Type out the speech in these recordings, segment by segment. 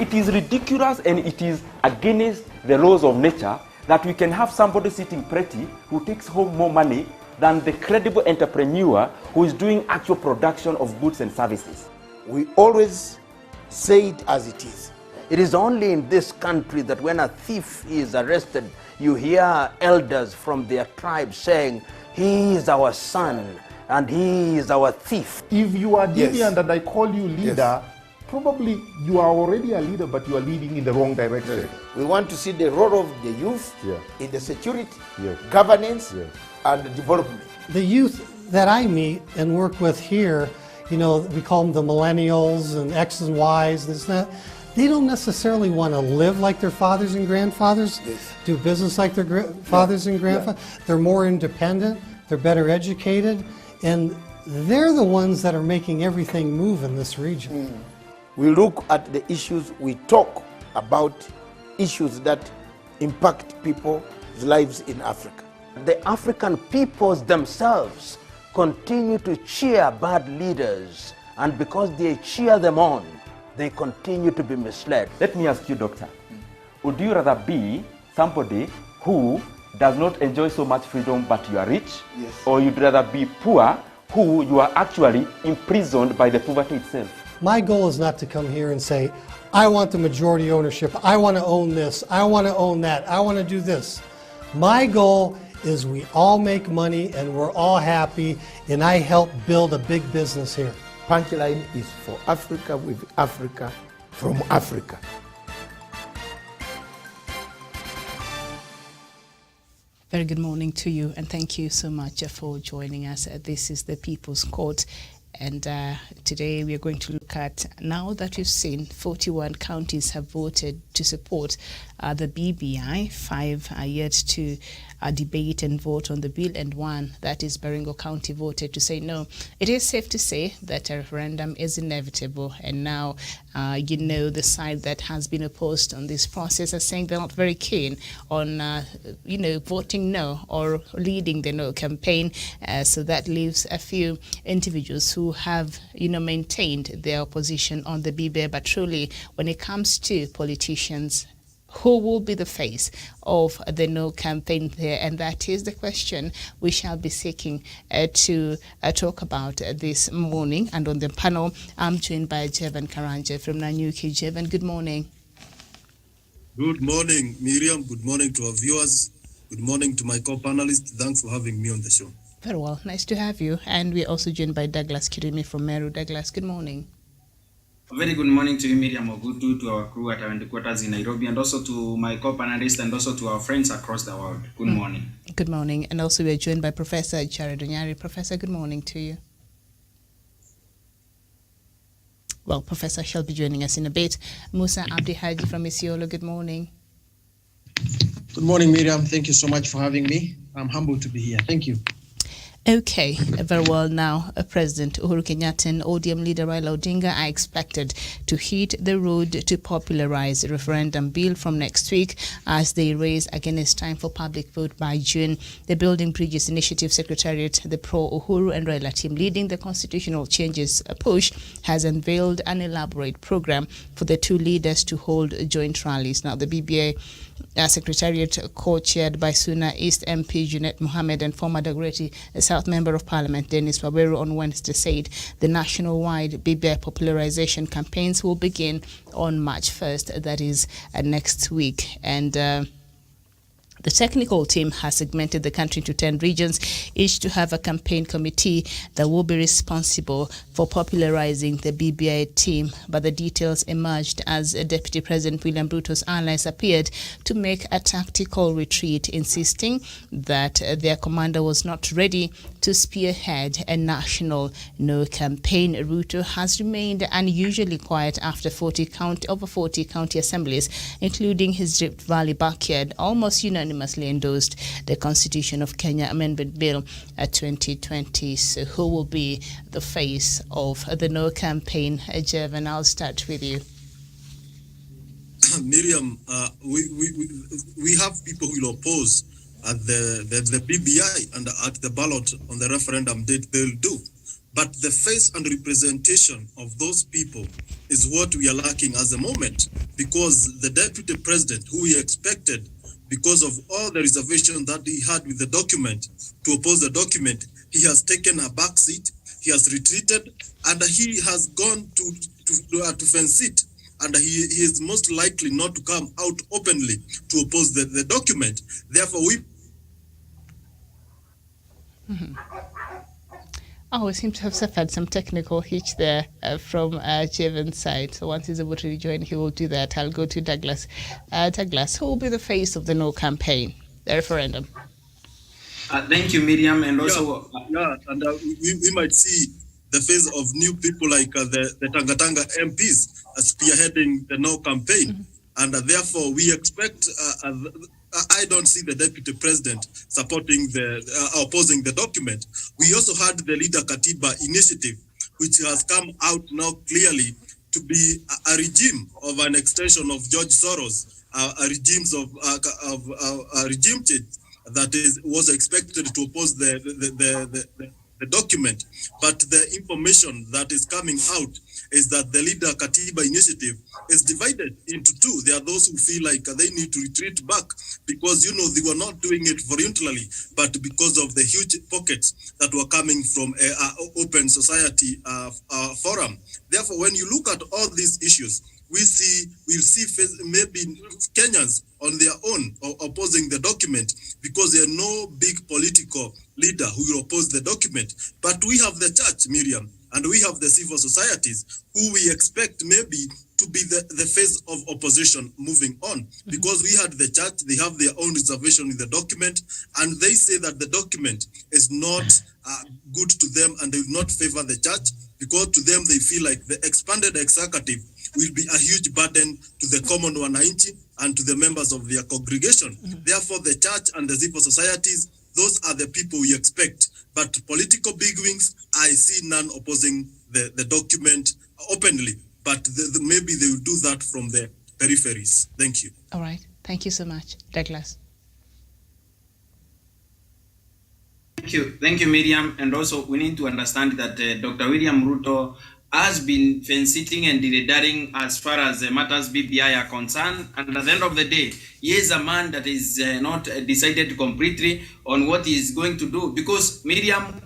It is ridiculous and it is against the laws of nature that we can have somebody sitting pretty who takes home more money than the credible entrepreneur who is doing actual production of goods and services. We always say it as it is. It is only in this country that when a thief is arrested, you hear elders from their tribe saying, he is our son and he is our thief. If you are deviant Yes. and I call you leader, probably you are already a leader, but you are leading in the wrong direction. We want to see the role of the youth Yeah. in the security, Yes. governance, Yes. and development. The youth that I meet and work with here, you know, we call them the millennials and X's and Y's, this and that. They don't necessarily want to live like their fathers and grandfathers, Yes. do business like their fathers and grandfathers. They're more independent, they're better educated, and they're the ones that are making everything move in this region. We look at the issues, we talk about issues that impact people's lives in Africa. The African peoples themselves continue to cheer bad leaders, and because they cheer them on, they continue to be misled. Let me ask you, doctor, would you rather be somebody who does not enjoy so much freedom but you are rich? Yes. Or you'd rather be poor who you are actually imprisoned by the poverty itself? My goal is not to come here and say, I want the majority ownership, I want to own this, I want to own that, I want to do this. My goal is we all make money and we're all happy, and I help build a big business here. Punchline is for Africa, with Africa, from Africa. Very good morning to you, and thank you so much for joining us. This is the People's Court, and today we are going to look at, now that we've seen 41 counties have voted to support the BBI, 5 are yet to debate and vote on the bill, and 1, that is Baringo County, voted to say no. It is safe to say that a referendum is inevitable, and now you know the side that has been opposed on this process are saying they're not very keen on voting no or leading the no campaign. So that leaves a few individuals who have maintained their opposition on the BBI. But truly, when it comes to politicians, who will be the face of the no campaign there? And that is the question we shall be seeking to talk about this morning. And on the panel, I'm joined by Jevan Karanja from Nanyuki. Jevan, good morning. Good morning, Miriam. Good morning to our viewers. Good morning to my co-panelists. Thanks for having me on the show. Very well. Nice to have you. And we're also joined by Douglas Kirimi from Meru. Douglas, good morning. A very good morning to you, Miriam Ogutu, to our crew at our headquarters in Nairobi, and also to my co-panelists and also to our friends across the world. Good morning. Good morning. And also we are joined by Professor Jared Onyari. Professor, good morning to you. Well, Professor shall be joining us in a bit. Musa Abdi Haji from Isiolo, good morning. Good morning, Miriam. Thank you so much for having me. I'm humbled to be here. Thank you. Okay, very well now. President Uhuru Kenyatta and ODM leader Raila Odinga are expected to hit the road to popularize the referendum bill from next week as they race against time for public vote by June. The Building Bridges Initiative Secretariat, the pro-Uhuru and Raila team leading the constitutional changes push, has unveiled an elaborate program for the two leaders to hold joint rallies. Now, the BBI Secretariat, co-chaired by Suna East MP Junet Mohammed and former Dagoretti South Member of Parliament Dennis Waweru on Wednesday said the national-wide BBI popularization campaigns will begin on March 1st, that is next week. And the technical team has segmented the country into 10 regions, each to have a campaign committee that will be responsible for popularizing the BBI team. But the details emerged as Deputy President William Ruto's allies appeared to make a tactical retreat, insisting that their commander was not ready to spearhead a national no campaign. Ruto has remained unusually quiet after over 40 county assemblies, including his Rift Valley backyard, almost unanimously endorsed the Constitution of Kenya Amendment Bill 2020. So who will be the face of the no campaign? Jevan, I'll start with you. Miriam, we have people who will oppose at the BBI and at the ballot on the referendum date they'll do. But the face and representation of those people is what we are lacking at the moment, because the deputy president, who we expected, because of all the reservation that he had with the document, to oppose the document, he has taken a back seat, he has retreated, and he has gone to fence it. And he is most likely not to come out openly to oppose the document. Therefore, we... Oh, we seem to have suffered some technical hitch there from Javen's side. So once he's able to rejoin, he will do that. I'll go to Douglas. Douglas, who will be the face of the No campaign, the referendum? Thank you, Miriam. And also... and we might see the face of new people like the Tanga MPs spearheading the No campaign. And therefore, we expect... I don't see the deputy president supporting opposing the document. We also had the Leader Katiba initiative, which has come out now clearly to be a regime of an extension of George Soros, a regime change that was expected to oppose the document. But the information that is coming out is that the Leader Katiba initiative is divided into two. There are those who feel like they need to retreat back because, they were not doing it voluntarily, but because of the huge pockets that were coming from open society forum. Therefore, when you look at all these issues, we'll see maybe Kenyans on their own opposing the document because there are no big political leader who will oppose the document. But we have the church, Miriam, and we have the civil societies who we expect maybe to be the face of opposition moving on. Because we had the church, they have their own reservation in the document, and they say that the document is not good to them and they will not favor the church because to them they feel like the expanded executive will be a huge burden to the common wananchi and to the members of their congregation. Therefore, the church and the civil societies, those are the people we expect. But political bigwigs, I see none opposing the document openly. But maybe they will do that from the peripheries. Thank you. All right. Thank you so much. Douglas. Thank you, Miriam. And also, we need to understand that Dr. William Ruto has been fence-sitting and dilly-dallying as far as matters BBI are concerned. And at the end of the day, he is a man that is not decided completely on what he is going to do. Because, Miriam,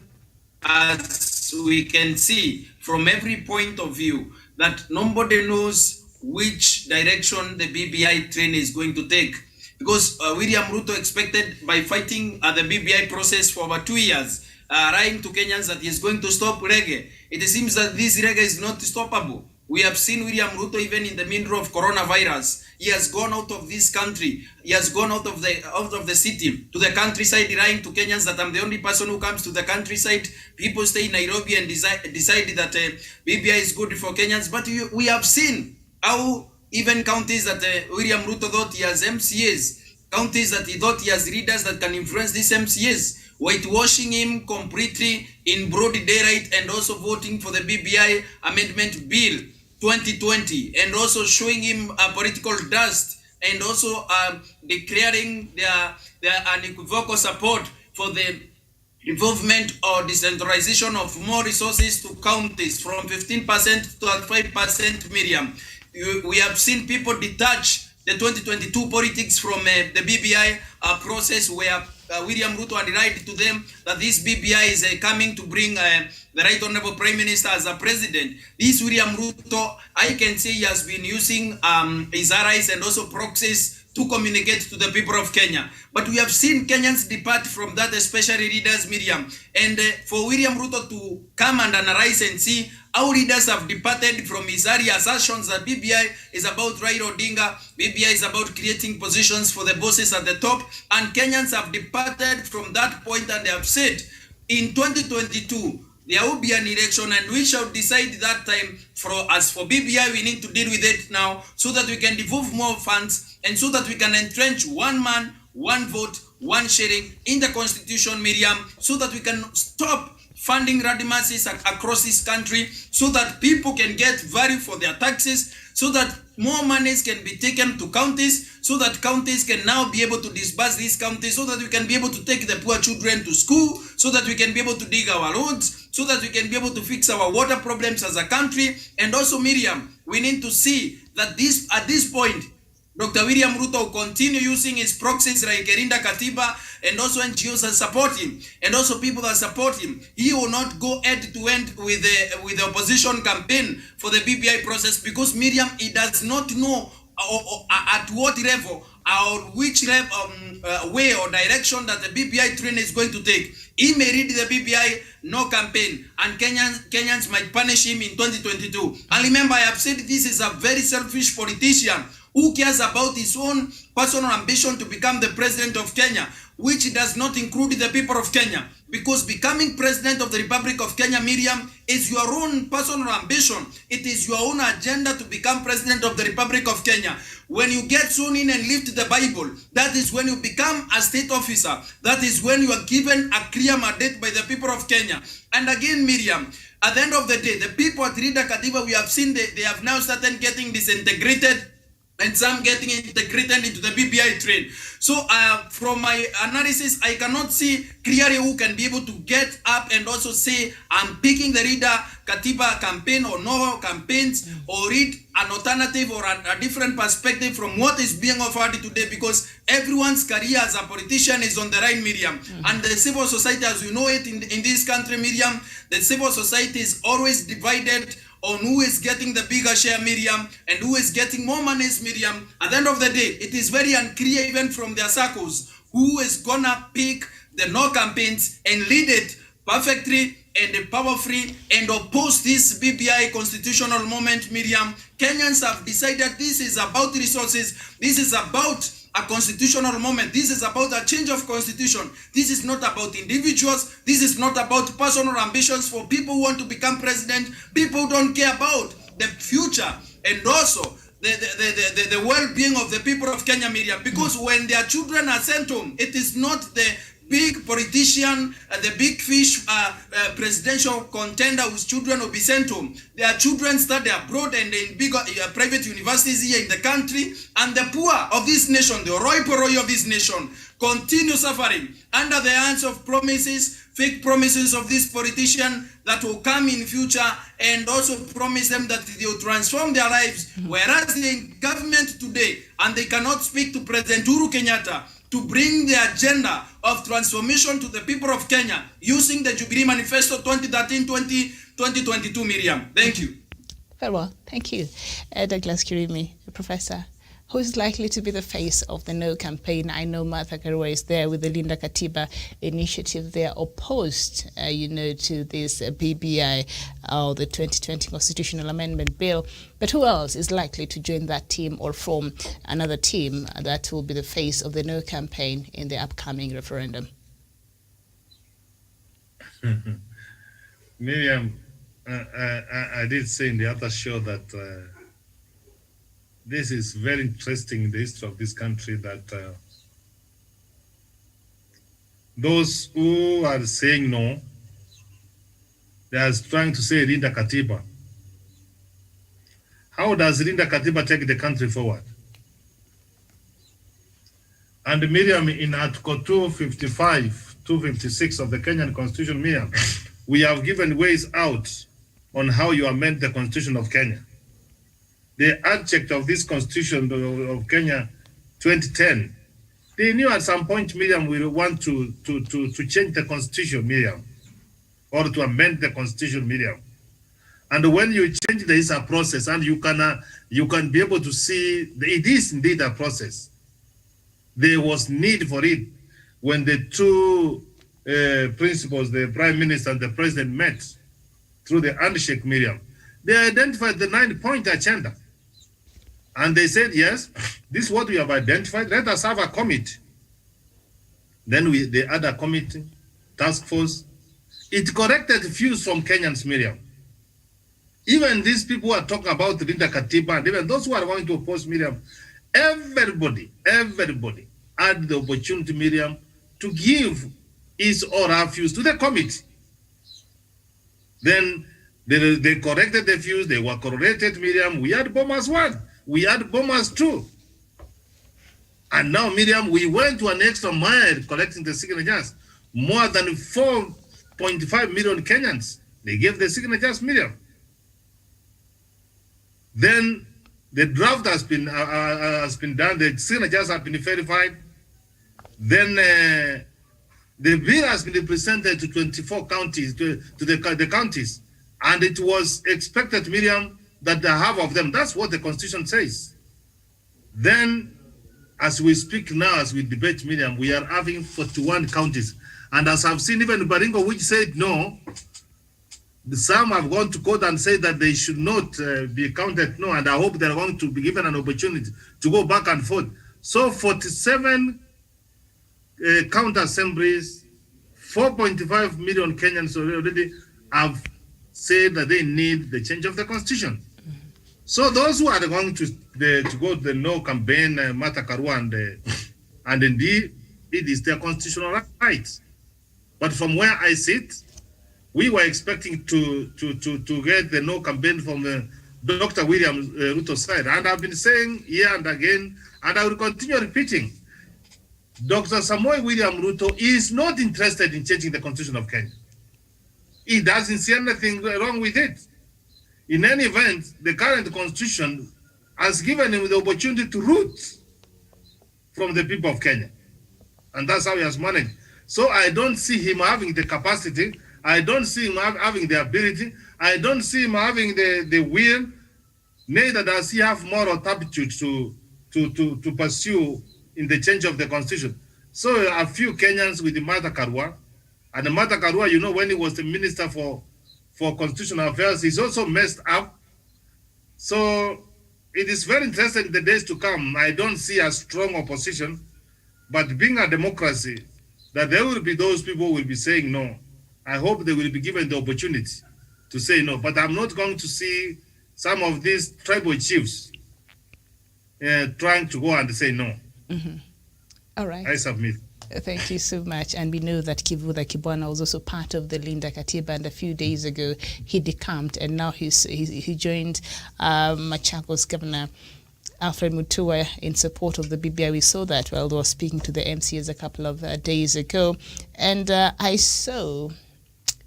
as we can see from every point of view, that nobody knows which direction the BBI train is going to take. Because William Ruto expected by fighting the BBI process for over 2 years, lying to Kenyans that he is going to stop reggae. It seems that this reggae is not stoppable. We have seen William Ruto even in the middle of coronavirus. He has gone out of this country. He has gone out of the city to the countryside, lying to Kenyans that I'm the only person who comes to the countryside. People stay in Nairobi and decide that BBI is good for Kenyans. But we have seen how even counties that William Ruto thought he has MCAs, counties that he thought he has leaders that can influence these MCAs, whitewashing him completely in broad daylight and also voting for the BBI Amendment Bill 2020 and also showing him political dust and also declaring their unequivocal support for the involvement or decentralization of more resources to counties from 15% to 5%, Miriam. We have seen people detach the 2022 politics from the BBI process where William Ruto had lied to them that this BBI is coming to bring the Right Honorable Prime Minister as a president. This William Ruto, I can say he has been using his allies and also proxies to communicate to the people of Kenya. But we have seen Kenyans depart from that, especially leaders, Miriam. And for William Ruto to come and analyze and see how leaders have departed from his earlier assertions that BBI is about Raila Odinga, BBI is about creating positions for the bosses at the top, and Kenyans have departed from that point and they have said, in 2022, there will be an election and we shall decide that time. As for BBI, we need to deal with it now so that we can devolve more funds and so that we can entrench one man, one vote, one sharing in the constitution, Miriam, so that we can stop funding radimasses across this country so that people can get value for their taxes, so that more monies can be taken to counties so that counties can now be able to disburse these counties so that we can be able to take the poor children to school, so that we can be able to dig our roads, so that we can be able to fix our water problems as a country. And also, Miriam, we need to see that at this point, Dr. William Ruto will continue using his proxies like Erinda Katiba and also NGOs that support him and also people that support him. He will not go end to end with the opposition campaign for the BBI process because Miriam, he does not know at what level or which way or direction that the BBI train is going to take. He may read the BBI no campaign and Kenyans might punish him in 2022. And remember, I have said this is a very selfish politician who cares about his own personal ambition to become the president of Kenya, which does not include the people of Kenya. Because becoming president of the Republic of Kenya, Miriam, is your own personal ambition. It is your own agenda to become president of the Republic of Kenya. When you get sworn in and lift the Bible, that is when you become a state officer. That is when you are given a clear mandate by the people of Kenya. And again, Miriam, at the end of the day, the people at Rida Kadiva, we have seen they have now started getting disintegrated and some getting integrated into the BBI train. So from my analysis, I cannot see clearly who can be able to get up and also say, I'm picking the Rida Katiba campaign or no campaigns or read an alternative or a different perspective from what is being offered today, because everyone's career as a politician is on the line, Miriam. And the civil society, as we know it in this country, Miriam, the civil society is always divided on who is getting the bigger share, Miriam, and who is getting more monies, Miriam. At the end of the day, it is very unclear even from their circles who is gonna pick the no campaigns and lead it perfectly and powerfully and oppose this BBI constitutional moment, Miriam. Kenyans have decided this is about resources. This is about a constitutional moment. This is about a change of constitution. This is not about individuals. This is not about personal ambitions for people who want to become president. People who don't care about the future and also the well-being of the people of Kenya, Miriam. Because when their children are sent home, it is not the big politician, the big fish presidential contender whose children will be sent home. Their children study abroad and in big private universities here in the country, and the poor of this nation, the Roy of this nation, continue suffering under the hands of promises, fake promises of this politician that will come in future and also promise them that they will transform their lives, whereas they're in government today and they cannot speak to President Uhuru Kenyatta to bring the agenda of transformation to the people of Kenya using the Jubilee Manifesto 2013-2022, Miriam. Thank you. Very well, thank you. Douglas Kirimi, Professor, who is likely to be the face of the No campaign? I know Martha Karua is there with the Linda Katiba initiative. They are opposed, to this BBI, or the 2020 Constitutional Amendment Bill. But who else is likely to join that team or form another team that will be the face of the No campaign in the upcoming referendum? Miriam, I did say in the other show that this is very interesting in the history of this country, that those who are saying no, they are trying to say Linda Katiba. How does Linda Katiba take the country forward? And Miriam, in Article 255, 256 of the Kenyan Constitution, Miriam, we have given ways out on how you amend the Constitution of Kenya. The adject of this Constitution of Kenya 2010, they knew at some point, Miriam, we want to change the Constitution, Miriam, or to amend the Constitution, Miriam. And when you change, there is a process, and you can be able to see it is indeed a process. There was need for it when the two principals, the Prime Minister and the President, met through the handshake, Miriam. They identified the 9-point agenda. And they said, yes, this is what we have identified. Let us have a committee. Then they had a committee, task force. It corrected views from Kenyans, Miriam. Even these people who are talking about Linda Katiba, and even those who are going to oppose Miriam, everybody had the opportunity, Miriam, to give his or her views to the committee. Then they corrected the views, they were corrected, Miriam. We had Bomas one. we had bombers too. And now, Miriam, we went to an extra mile collecting the signatures. More than 4.5 million Kenyans, they gave the signatures, Miriam. Then the draft has been done, the signatures have been verified. Then the bill has been presented to 24 counties, to the counties. And it was expected, Miriam, that the half of them, that's what the Constitution says. Then, as we speak now, as we debate, Miriam, we are having 41 counties. And as I've seen, even Baringo, which said no, some have gone to court and said that they should not be counted no, and I hope they're going to be given an opportunity to go back and forth. So 47 county assemblies, 4.5 million Kenyans already have said that they need the change of the Constitution. So those who are going to go to the no campaign, Martha Karua and indeed, it is their constitutional right. But from where I sit, we were expecting to get the no campaign from Dr. William Ruto's side. And I've been saying here and again, and I will continue repeating, Dr. Samoei William Ruto is not interested in changing the Constitution of Kenya. He doesn't see anything wrong with it. In any event, the current Constitution has given him the opportunity to root from the people of Kenya. And that's how he has managed. So I don't see him having the capacity. I don't see him having the ability. I don't see him having the will. Neither does he have moral aptitude to pursue in the change of the Constitution. So a few Kenyans with the Martha Karua, and the Martha Karua, you know, when he was the Minister for Constitutional Affairs, he's also messed up. So it is very interesting in the days to come. I don't see a strong opposition, but being a democracy, that there will be those people who will be saying no. I hope they will be given the opportunity to say no. But I'm not going to see some of these tribal chiefs trying to go and say no. Mm-hmm. All right. I submit. Thank you so much. And we know that Kivutha Kibwana was also part of the Linda Katiba, and a few days ago he decamped, and now he joined Machakos Governor Alfred Mutua in support of the BBI. We saw that while they were speaking to the MCs a couple of days ago. And I saw,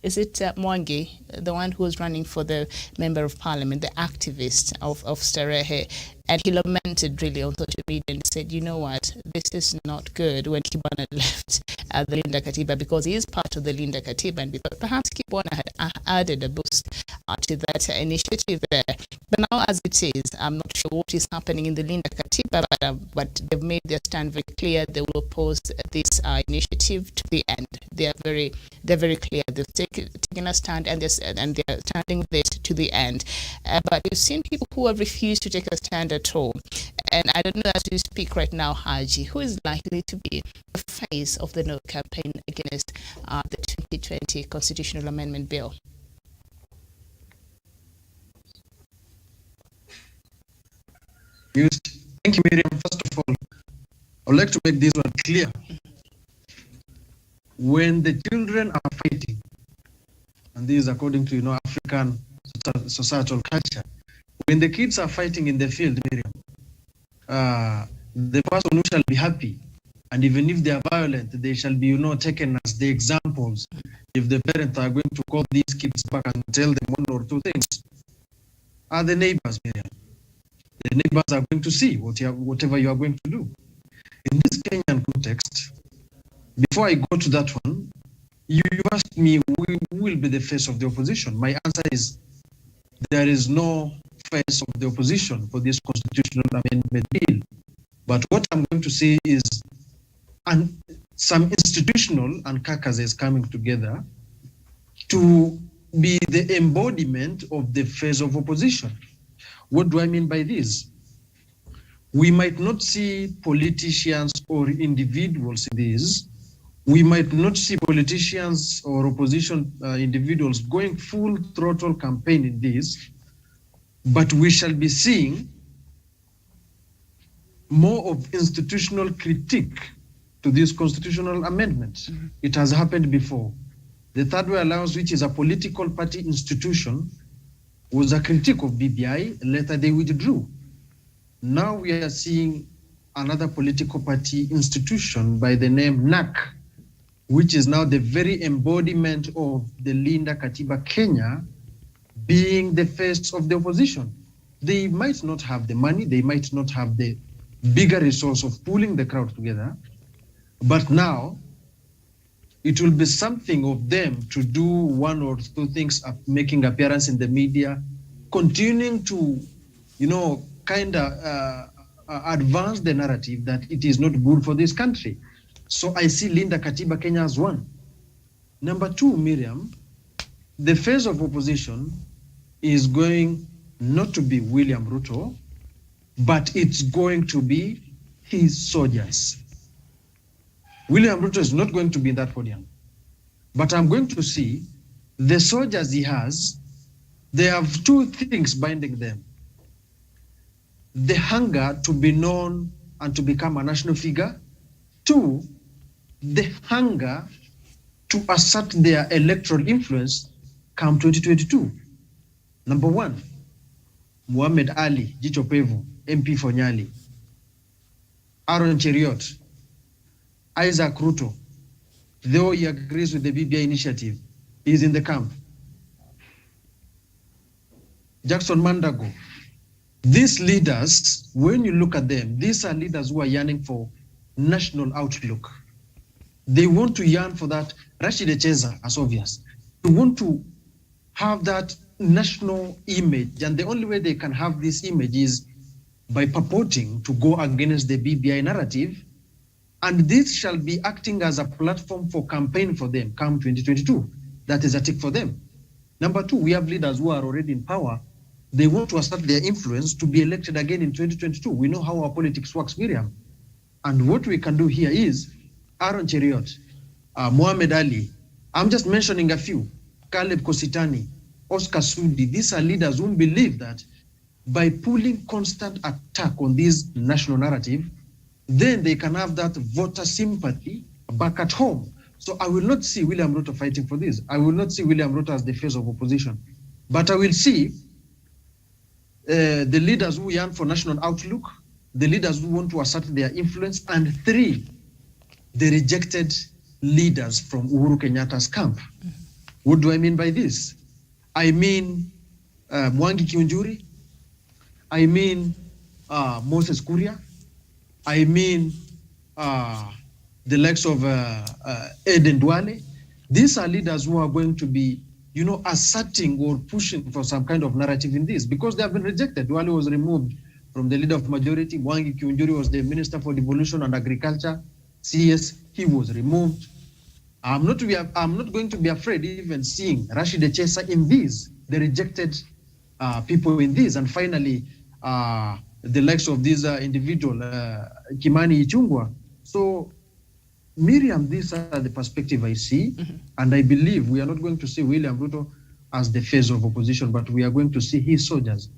is it Mwangi, the one who was running for the Member of Parliament, the activist of Starehe, and he lamented really on social media and said, you know what, this is not good when Kibwana left the Linda Katiba, because he is part of the Linda Katiba, and we thought perhaps Kibwana had added a boost to that initiative there. But now as it is, I'm not sure what is happening in the Linda Katiba, but they've made their stand very clear. They will oppose this initiative to the end. They're very clear. They've taken a stand, and they're standing with it to the end. But you've seen people who have refused to take a stand at all. And I don't know, as we speak right now, Haji, who is likely to be the face of the no campaign against the 2020 Constitutional Amendment Bill? Thank you, Miriam. First of all, I would like to make this one clear. When the children are fighting, and this is according to African societal culture, when the kids are fighting in the field, Miriam, the person who shall be happy, and even if they are violent, they shall be taken as the examples. If the parents are going to call these kids back and tell them one or two things, are the neighbors, Miriam. The neighbors are going to see whatever you are going to do. In this Kenyan context, before I go to that one, you asked me who will be the face of the opposition. My answer is there is no face of the opposition for this constitutional amendment bill. But what I'm going to say is some institutional and carcasses coming together to be the embodiment of the face of opposition. What do I mean by this? We might not see politicians or individuals in this. We might not see politicians or opposition individuals going full throttle campaign in this, but we shall be seeing more of institutional critique to this constitutional amendment. Mm-hmm. It has happened before. The Third Way Alliance, which is a political party institution, was a critique of BBI. Later they withdrew. Now we are seeing another political party institution by the name NAC, which is now the very embodiment of the Linda Katiba Kenya, being the face of the opposition. They might not have the money, they might not have the bigger resource of pulling the crowd together, but now it will be something of them to do one or two things, making appearance in the media, continuing to, kind of advance the narrative that it is not good for this country. So I see Linda Katiba Kenya as one. Number two, Miriam, the face of opposition is going not to be William Ruto, but it's going to be his soldiers. William Ruto is not going to be in that podium, but I'm going to see the soldiers he has. They have two things binding them: the hunger to be known and to become a national figure. Two, the hunger to assert their electoral influence come 2022. Number one, Muhammad Ali, Jicho Pevu, MP for Nyali. Aaron Cheriot, Isaac Ruto, though he agrees with the BBI initiative, is in the camp. Jackson Mandago. These leaders, when you look at them, these are leaders who are yearning for national outlook. They want to yearn for that. Rashid Echeza, as obvious. They want to have that national image, and the only way they can have this image is by purporting to go against the BBI narrative, and this shall be acting as a platform for campaign for them come 2022. That is a tick for them. Number two, we have leaders who are already in power. They want to assert their influence to be elected again in 2022. We know how our politics works, Miriam. And what we can do here is Aaron Cheriot, Muhammad Ali, I'm just mentioning a few, Caleb Kositani, Oscar Sudi. These are leaders who believe that by pulling constant attack on this national narrative, then they can have that voter sympathy back at home. So I will not see William Ruto fighting for this. I will not see William Ruto as the face of opposition. But I will see the leaders who yearn for national outlook, the leaders who want to assert their influence, and three, the rejected leaders from Uhuru Kenyatta's camp. What do I mean by this? I mean Mwangi Kiunjuri, I mean Moses Kuria, I mean the likes of Eden Duale. These are leaders who are going to be, asserting or pushing for some kind of narrative in this, because they have been rejected. Duale was removed from the leader of majority. Mwangi Kiunjuri was the Minister for Devolution and Agriculture. CS, he was removed. I'm not going to be afraid even seeing Rashid Echesa in these, the rejected people in these. And finally, the likes of these individual, Kimani Ichung'wah. So, Miriam, these are the perspective I see, and I believe we are not going to see William Ruto as the face of opposition, but we are going to see his soldiers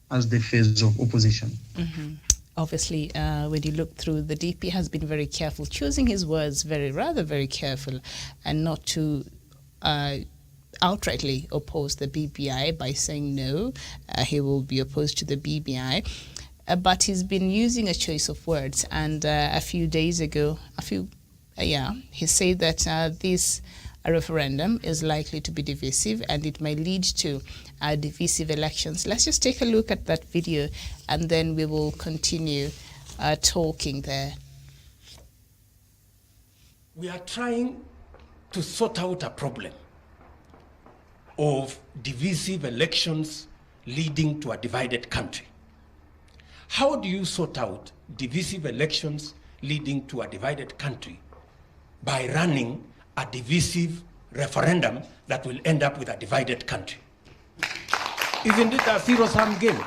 as the face of opposition. Obviously, when you look through, the DP has been very careful, choosing his words rather very careful, and not to outrightly oppose the BBI by saying no, he will be opposed to the BBI. But he's been using a choice of words, and a few days ago, he said that this referendum is likely to be divisive and it may lead to divisive elections. Let's just take a look at that video and then we will continue talking there. We are trying to sort out a problem of divisive elections leading to a divided country. How do you sort out divisive elections leading to a divided country? By running a divisive referendum that will end up with a divided country. Isn't it a zero-sum game?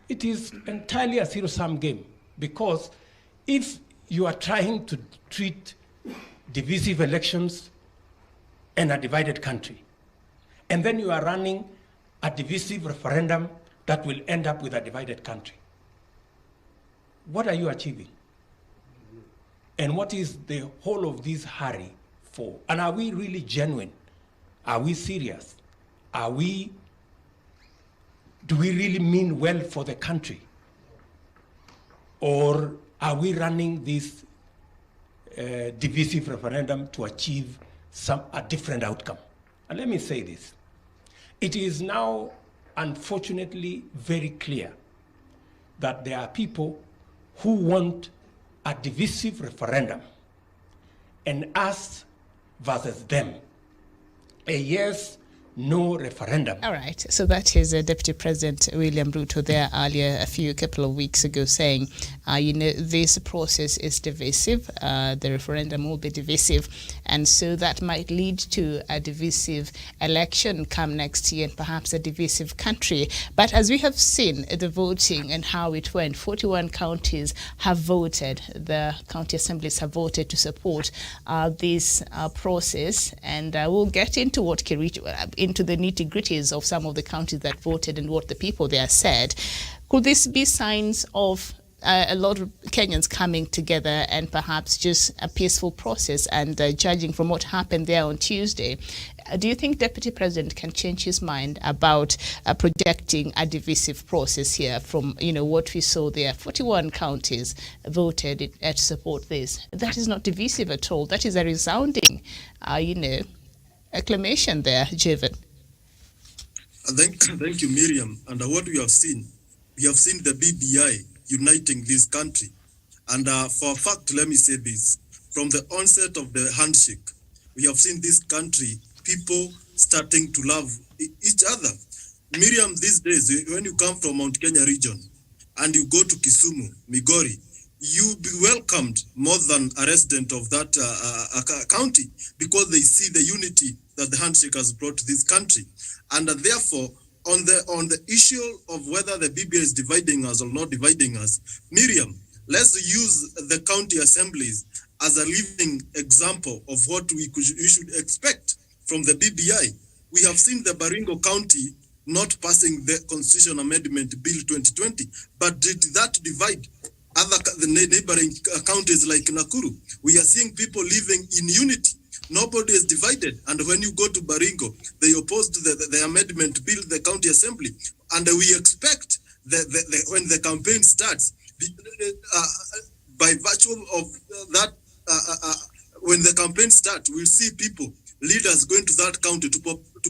It is entirely a zero-sum game, because if you are trying to treat divisive elections and a divided country, and then you are running a divisive referendum that will end up with a divided country, what are you achieving? And what is the whole of this hurry for? And are we really genuine? Are we serious? Are we do we really mean well for the country? Or are we running this divisive referendum to achieve a different outcome? And let me say this. It is now, unfortunately, very clear that there are people who want a divisive referendum, and us versus them. A yes, no referendum. All right. So that is Deputy President William Ruto there earlier, a couple of weeks ago, saying, this process is divisive. The referendum will be divisive. And so that might lead to a divisive election come next year and perhaps a divisive country. But as we have seen the voting and how it went, 41 counties have voted. The county assemblies have voted to support this process. And we'll get into into the nitty-gritties of some of the counties that voted and what the people there said. Could this be signs of a lot of Kenyans coming together and perhaps just a peaceful process? And judging from what happened there on Tuesday, do you think Deputy President can change his mind about projecting a divisive process here from, what we saw there? 41 counties voted to support this. That is not divisive at all. That is a resounding, acclamation there, Javen. Thank you, Miriam. And what we have seen the BBI uniting this country. And for a fact, let me say this. From the onset of the handshake, we have seen this country, people starting to love each other. Miriam, these days, when you come from Mount Kenya region and you go to Kisumu, Migori, you be welcomed more than a resident of that county, because they see the unity that the handshake has brought to this country. And therefore, on the issue of whether the BBI is dividing us or not dividing us, Miriam, let's use the county assemblies as a living example of what we should expect from the BBI. We have seen the Baringo County not passing the Constitution Amendment Bill 2020, but did that divide the neighboring counties like Nakuru? We are seeing people living in unity. Nobody is divided. And when you go to Baringo, they opposed the amendment bill, the county assembly. And we expect when the campaign starts, by virtue of that, when the campaign starts, we'll see leaders going to that county to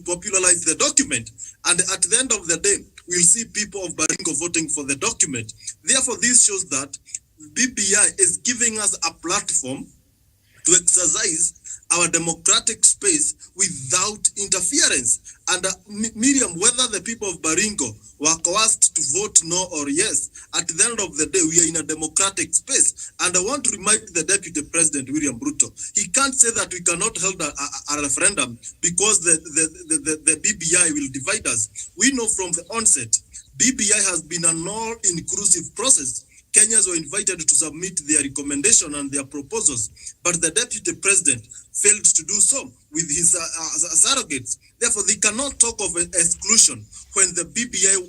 popularize the document. And at the end of the day, we'll see people of Baringo voting for the document. Therefore, this shows that BBI is giving us a platform to exercise our democratic space without interference. And Miriam, whether the people of Baringo were coerced to vote no or yes, at the end of the day, we are in a democratic space. And I want to remind the Deputy President, William Ruto, he can't say that we cannot hold a referendum because the BBI will divide us. We know from the onset, BBI has been an all-inclusive process. Kenyans were invited to submit their recommendation and their proposals, but the Deputy President failed to do so with his surrogates. Therefore, they cannot talk of exclusion when the BBI,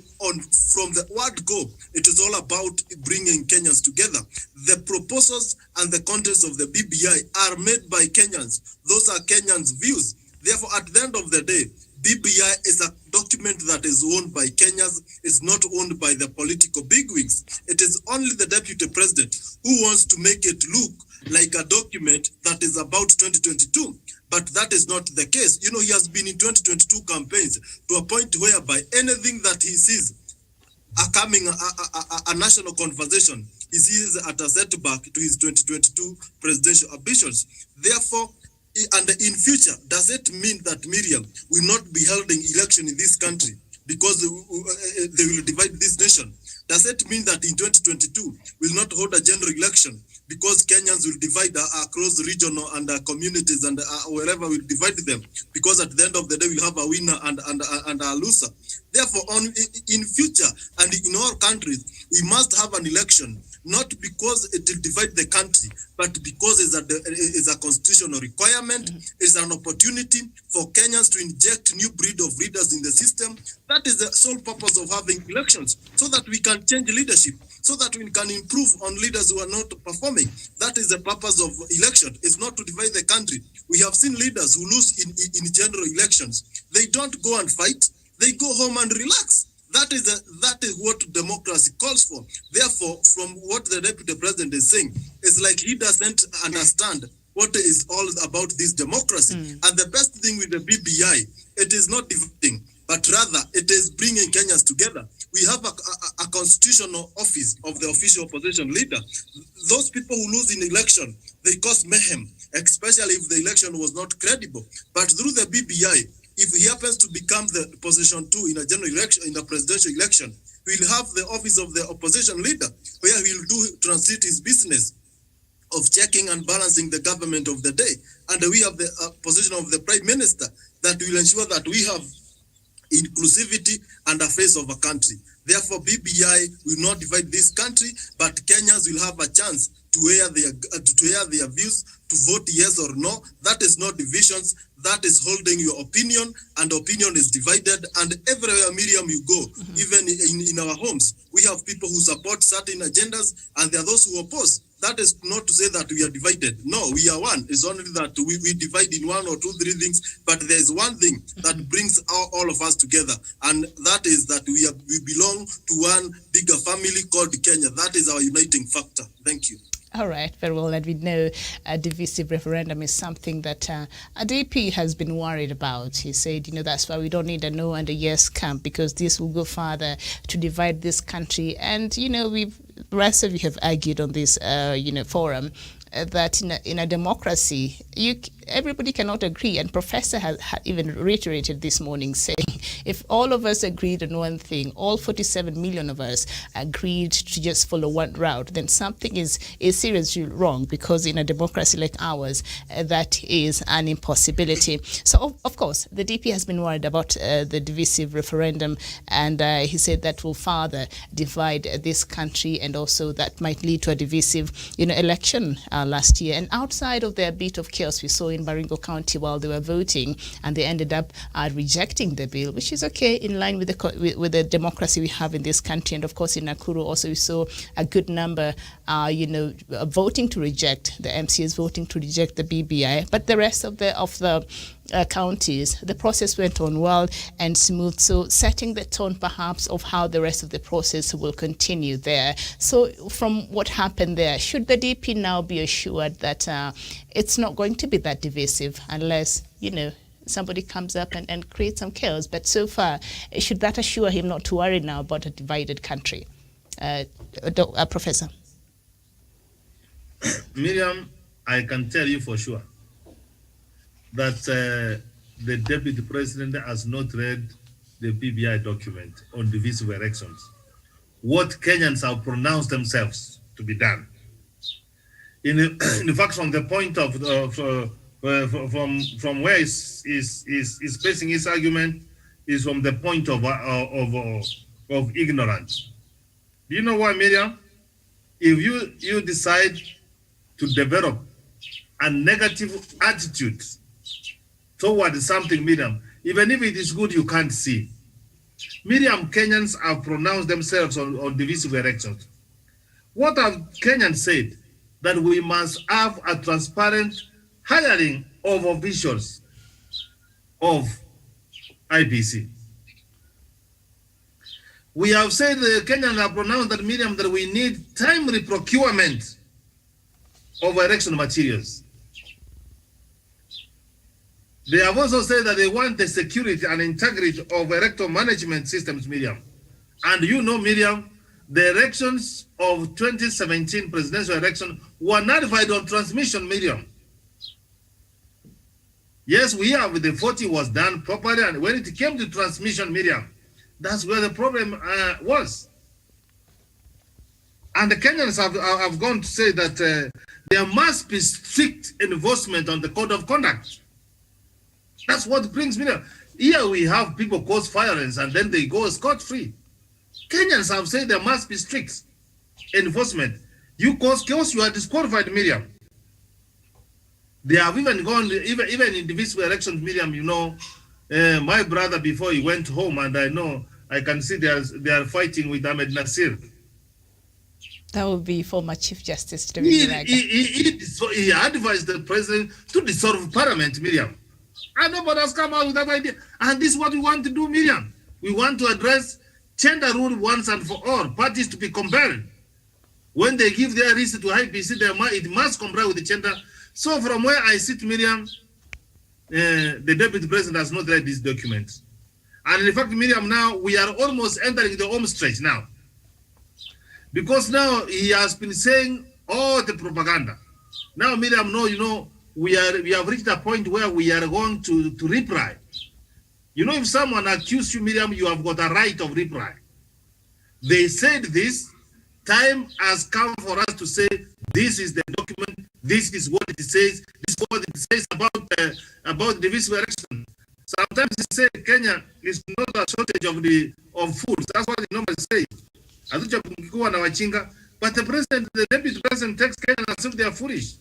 from the word go, it is all about bringing Kenyans together. The proposals and the contents of the BBI are made by Kenyans. Those are Kenyans' views. Therefore, at the end of the day, BBI is a document that is owned by Kenyans. It's not owned by the political bigwigs. It is only the Deputy President who wants to make it look like a document that is about 2022. But that is not the case. He has been in 2022 campaigns to a point whereby anything that he sees a national conversation, he sees at a setback to his 2022 presidential ambitions. Therefore, and in future, does it mean that Miriam will not be holding election in this country because they will divide this nation? Does it mean that in 2022 will not hold a general election because Kenyans will divide across regional and communities and wherever will divide them? Because at the end of the day, we'll have a winner and a loser. Therefore, in future and in all countries, we must have an election, not because it will divide the country, but because it's a constitutional requirement, it's an opportunity for Kenyans to inject new breed of leaders in the system. That is the sole purpose of having elections, so that we can change leadership, so that we can improve on leaders who are not performing. That is the purpose of election. It's not to divide the country. We have seen leaders who lose in general elections. They don't go and fight. They go home and relax. That is what democracy calls for. Therefore, from what the deputy president is saying, it's like he doesn't understand what is all about this democracy. And the best thing with the BBI, it is not dividing, but rather it is bringing Kenyans together. We have a constitutional office of the official opposition leader. Those people who lose in election, they cause mayhem, especially if the election was not credible. But through the BBI, if he happens to become the position 2 in a general election, in a presidential election, we'll have the office of the opposition leader, where he'll transit his business of checking and balancing the government of the day. And we have the position of the prime minister that will ensure that we have inclusivity and a face of a country. Therefore, BBI will not divide this country, but Kenyans will have a chance to air their views, to vote yes or no. That is not divisions. That is holding your opinion, and opinion is divided. And everywhere, Miriam, you go, even in our homes, we have people who support certain agendas, and there are those who oppose. That is not to say that we are divided. No, we are one. It's only that we divide in 1 or 2, 3 things, but there's one thing that brings all of us together, and that is that we belong to one bigger family called Kenya. That is our uniting factor. Thank you. All right, very well. And we know a divisive referendum is something that DP has been worried about. He said, that's why we don't need a no and a yes camp, because this will go further to divide this country. And, the rest of you have argued on this, forum that in a democracy, everybody cannot agree. And Professor has even reiterated this morning, saying if all of us agreed on one thing, all 47 million of us agreed to just follow one route, then something is seriously wrong, because in a democracy like ours, that is an impossibility. So, of course, the DP has been worried about the divisive referendum, and he said that will further divide this country, and also that might lead to a divisive election last year. And outside of the bit of chaos we saw in Baringo County while they were voting, and they ended up rejecting the bill, which is okay, in line with the democracy we have in this country. And of course in Nakuru also we saw a good number voting to reject, the MCs voting to reject the BBI. But the rest of the counties, the process went on well and smooth, so setting the tone perhaps of how the rest of the process will continue there. So from what happened there, should the DP now be assured that it's not going to be that divisive unless, somebody comes up and creates some chaos? But so far, should that assure him not to worry now about a divided country? Professor? Miriam, I can tell you for sure that the Deputy President has not read the BBI document on divisive elections. What Kenyans have pronounced themselves to be done. In fact, from the point of from where he's facing his argument is from the point of ignorance. Do you know why, Miriam? If you decide to develop a negative attitude toward something, Miriam, even if it is good, you can't see. Miriam, Kenyans have pronounced themselves on divisive elections. What have Kenyans said? That we must have a transparent hiring of officials of IPC. We have said, Kenyans have pronounced that, Miriam, that we need timely procurement of election materials. They have also said that they want the security and integrity of electoral management systems, Miriam. And Miriam, the elections of 2017 presidential election were nullified on transmission, Miriam. Yes, the 40 was done properly, and when it came to transmission, Miriam, that's where the problem was. And the Kenyans have gone to say that there must be strict enforcement on the code of conduct. That's what brings me down. Here we have people cause violence and then they go scot-free. Kenyans have said there must be strict enforcement. You cause chaos, you are disqualified, Miriam. They have even gone, even in divisive elections, Miriam, my brother before he went home, and I can see they are fighting with Ahmed Nasir. That would be former Chief Justice. He advised the president to dissolve parliament, Miriam. And nobody has come out with that idea. And this is what we want to do, Miriam. We want to address change the rule once and for all. Parties to be compelled. When they give their risk to IPC, it must comply with the gender. So from where I sit, Miriam, the Deputy President has not read this document. And in fact, Miriam, now we are almost entering the home stretch now. Because now he has been saying all the propaganda. Now, Miriam, no, you know, we have reached a point where we are going to reply. You know, if someone accused you, Miriam, you have got a right of reply. They said this, time has come for us to say, this is the document, this is what it says, this is what it says about divisive election. Sometimes they say Kenya is not a shortage of food. That's what they normally say. But the president, the deputy president takes Kenya as if they are foolish.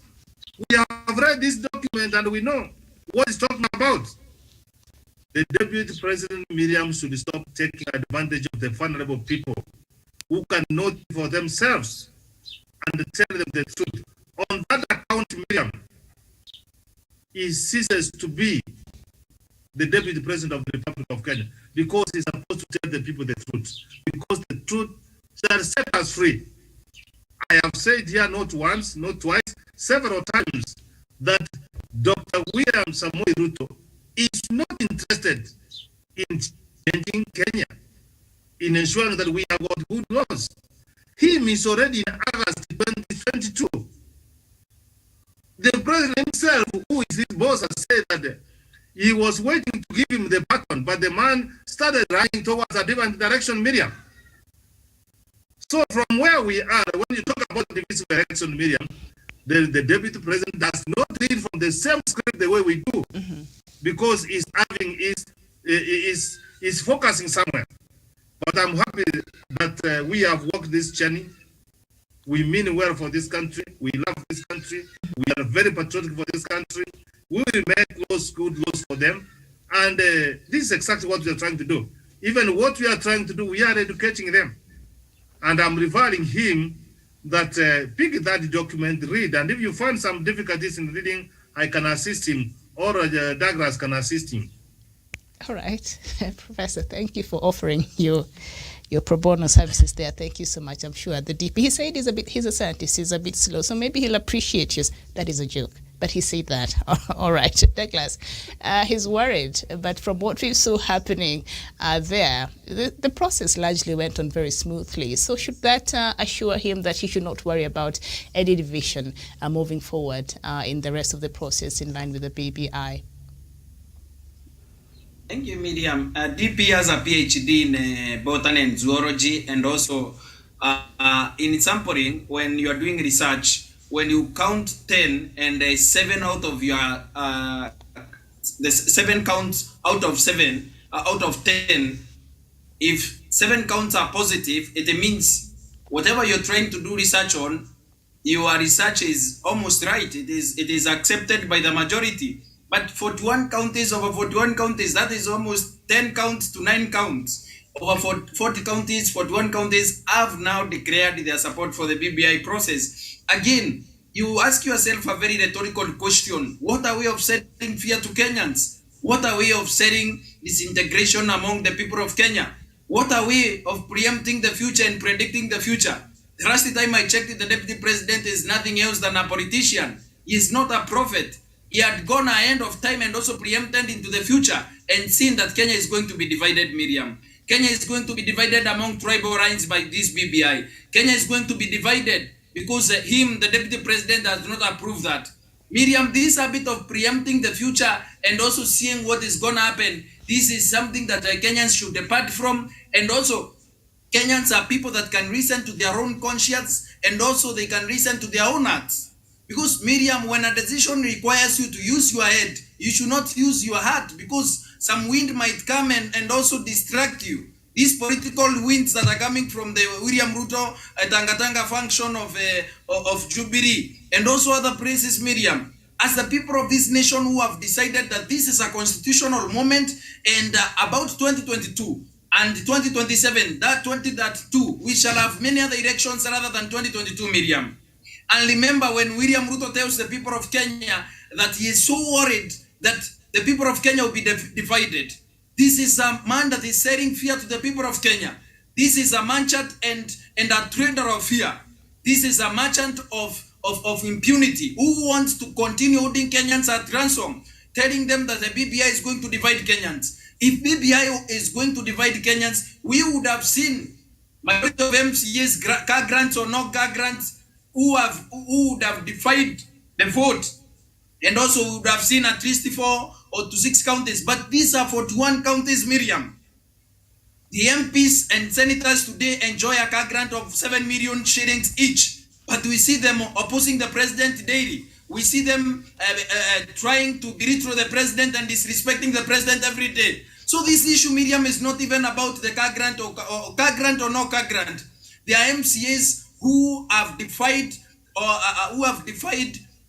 We have read this document and we know what it's talking about. The deputy president, Miriam, should stop taking advantage of the vulnerable people who cannot for themselves and tell them the truth. On that account, Miriam, he ceases to be the deputy president of the Republic of Kenya because he's supposed to tell the people the truth. Because the truth shall set us free. I have said here not once, not twice, several times that Dr. William Samoei Ruto is not interested in changing Kenya, in ensuring that we have got good laws. Him is already in August 2022. The president himself, who is his boss, has said that he was waiting to give him the baton, but the man started running towards a different direction, Miriam. So from where we are, when you talk about divisive election, Miriam, the deputy president does not read from the same script the way we do, because he's focusing somewhere. But I'm happy that we have walked this journey. We mean well for this country. We love this country. We are very patriotic for this country. We will make laws, good laws for them. And this is exactly what we are trying to do. Even what we are trying to do, we are educating them. And I'm referring him that pick that document, read. And if you find some difficulties in reading, I can assist him, or Douglas can assist him. All right. Professor, thank you for offering your pro bono services there. Thank you so much. I'm sure the DP, he said he's a scientist, he's a bit slow, so maybe he'll appreciate you. That is a joke, but he said that. All right, Douglas, he's worried, but from what we saw happening there, the process largely went on very smoothly. So should that assure him that he should not worry about any division moving forward in the rest of the process in line with the BBI? Thank you, Miriam. DP has a PhD in botany and zoology, and also in sampling, when you are doing research, when you count 10 and 7 out of your, the 7 counts out of 7, out of 10, if 7 counts are positive, it means whatever you're trying to do research on, your research is almost right. It is accepted by the majority. But 41 counties over 41 counties, that is almost 10 counts to 9 counts. Over 40 counties, 41 counties have now declared their support for the BBI process. Again, you ask yourself a very rhetorical question. What a way of setting fear to Kenyans? What a way of setting disintegration among the people of Kenya? What a way of preempting the future and predicting the future? The last time I checked, the deputy president is nothing else than a politician. He is not a prophet. He had gone ahead of time and also preempted into the future and seen that Kenya is going to be divided, Miriam. Kenya is going to be divided among tribal lines by this BBI. Kenya is going to be divided because the deputy president, does not approve that. Miriam, this is a bit of preempting the future and also seeing what is going to happen. This is something that Kenyans should depart from. And also, Kenyans are people that can listen to their own conscience, and also they can listen to their own hearts. Because Miriam, when a decision requires you to use your head, you should not use your heart, because some wind might come and also distract you. These political winds that are coming from the William Ruto Tanga function of Jubilee and also other places, Miriam, as the people of this nation who have decided that this is a constitutional moment, and about 2022 and 2027, that 2022, we shall have many other elections rather than 2022, Miriam. And remember, when William Ruto tells the people of Kenya that he is so worried that the people of Kenya will be divided, this is a man that is setting fear to the people of Kenya. This is a merchant and a trader of fear. This is a merchant of impunity who wants to continue holding Kenyans at ransom, telling them that the BBI is going to divide Kenyans. If BBI is going to divide Kenyans, we would have seen majority of MCAs, car grants or no car grants, who would have defied the vote. And also we would have seen at least 4 or 6 counties. But these are 41 counties, Miriam. The MPs and senators today enjoy a car grant of 7 million shillings each. But we see them opposing the president daily. We see them trying to belittle the president and disrespecting the president every day. So this issue, Miriam, is not even about the car grant or car grant or no car grant. There are MCAs who have defied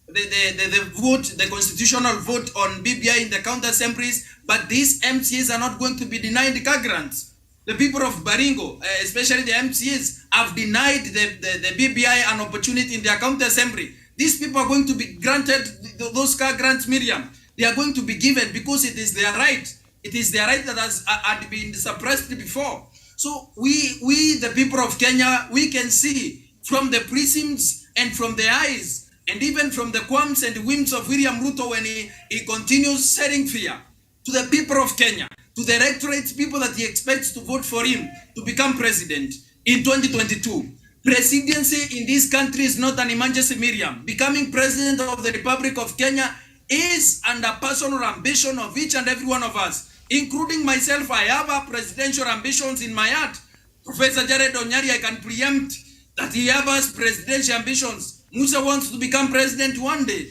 the vote, the constitutional vote on BBI in the county assemblies, but these MCAs are not going to be denied the car grants. The people of Baringo, especially the MCAs, have denied the BBI an opportunity in their county assembly. These people are going to be granted those car grants, Miriam. They are going to be given because it is their right. It is their right that had been suppressed before. So we, the people of Kenya, we can see from the prisms and from the eyes and even from the qualms and whims of William Ruto when he continues setting fear to the people of Kenya, to the electorate people that he expects to vote for him to become president in 2022. Presidency in this country is not an emergency, Miriam. Becoming president of the Republic of Kenya is under personal ambition of each and every one of us, including myself. I have a presidential ambitions in my heart. Professor Jared Onyari, I can preempt that he has presidential ambitions. Musa wants to become president one day.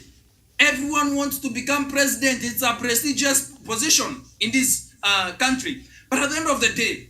Everyone wants to become president. It's a prestigious position in this country. But at the end of the day,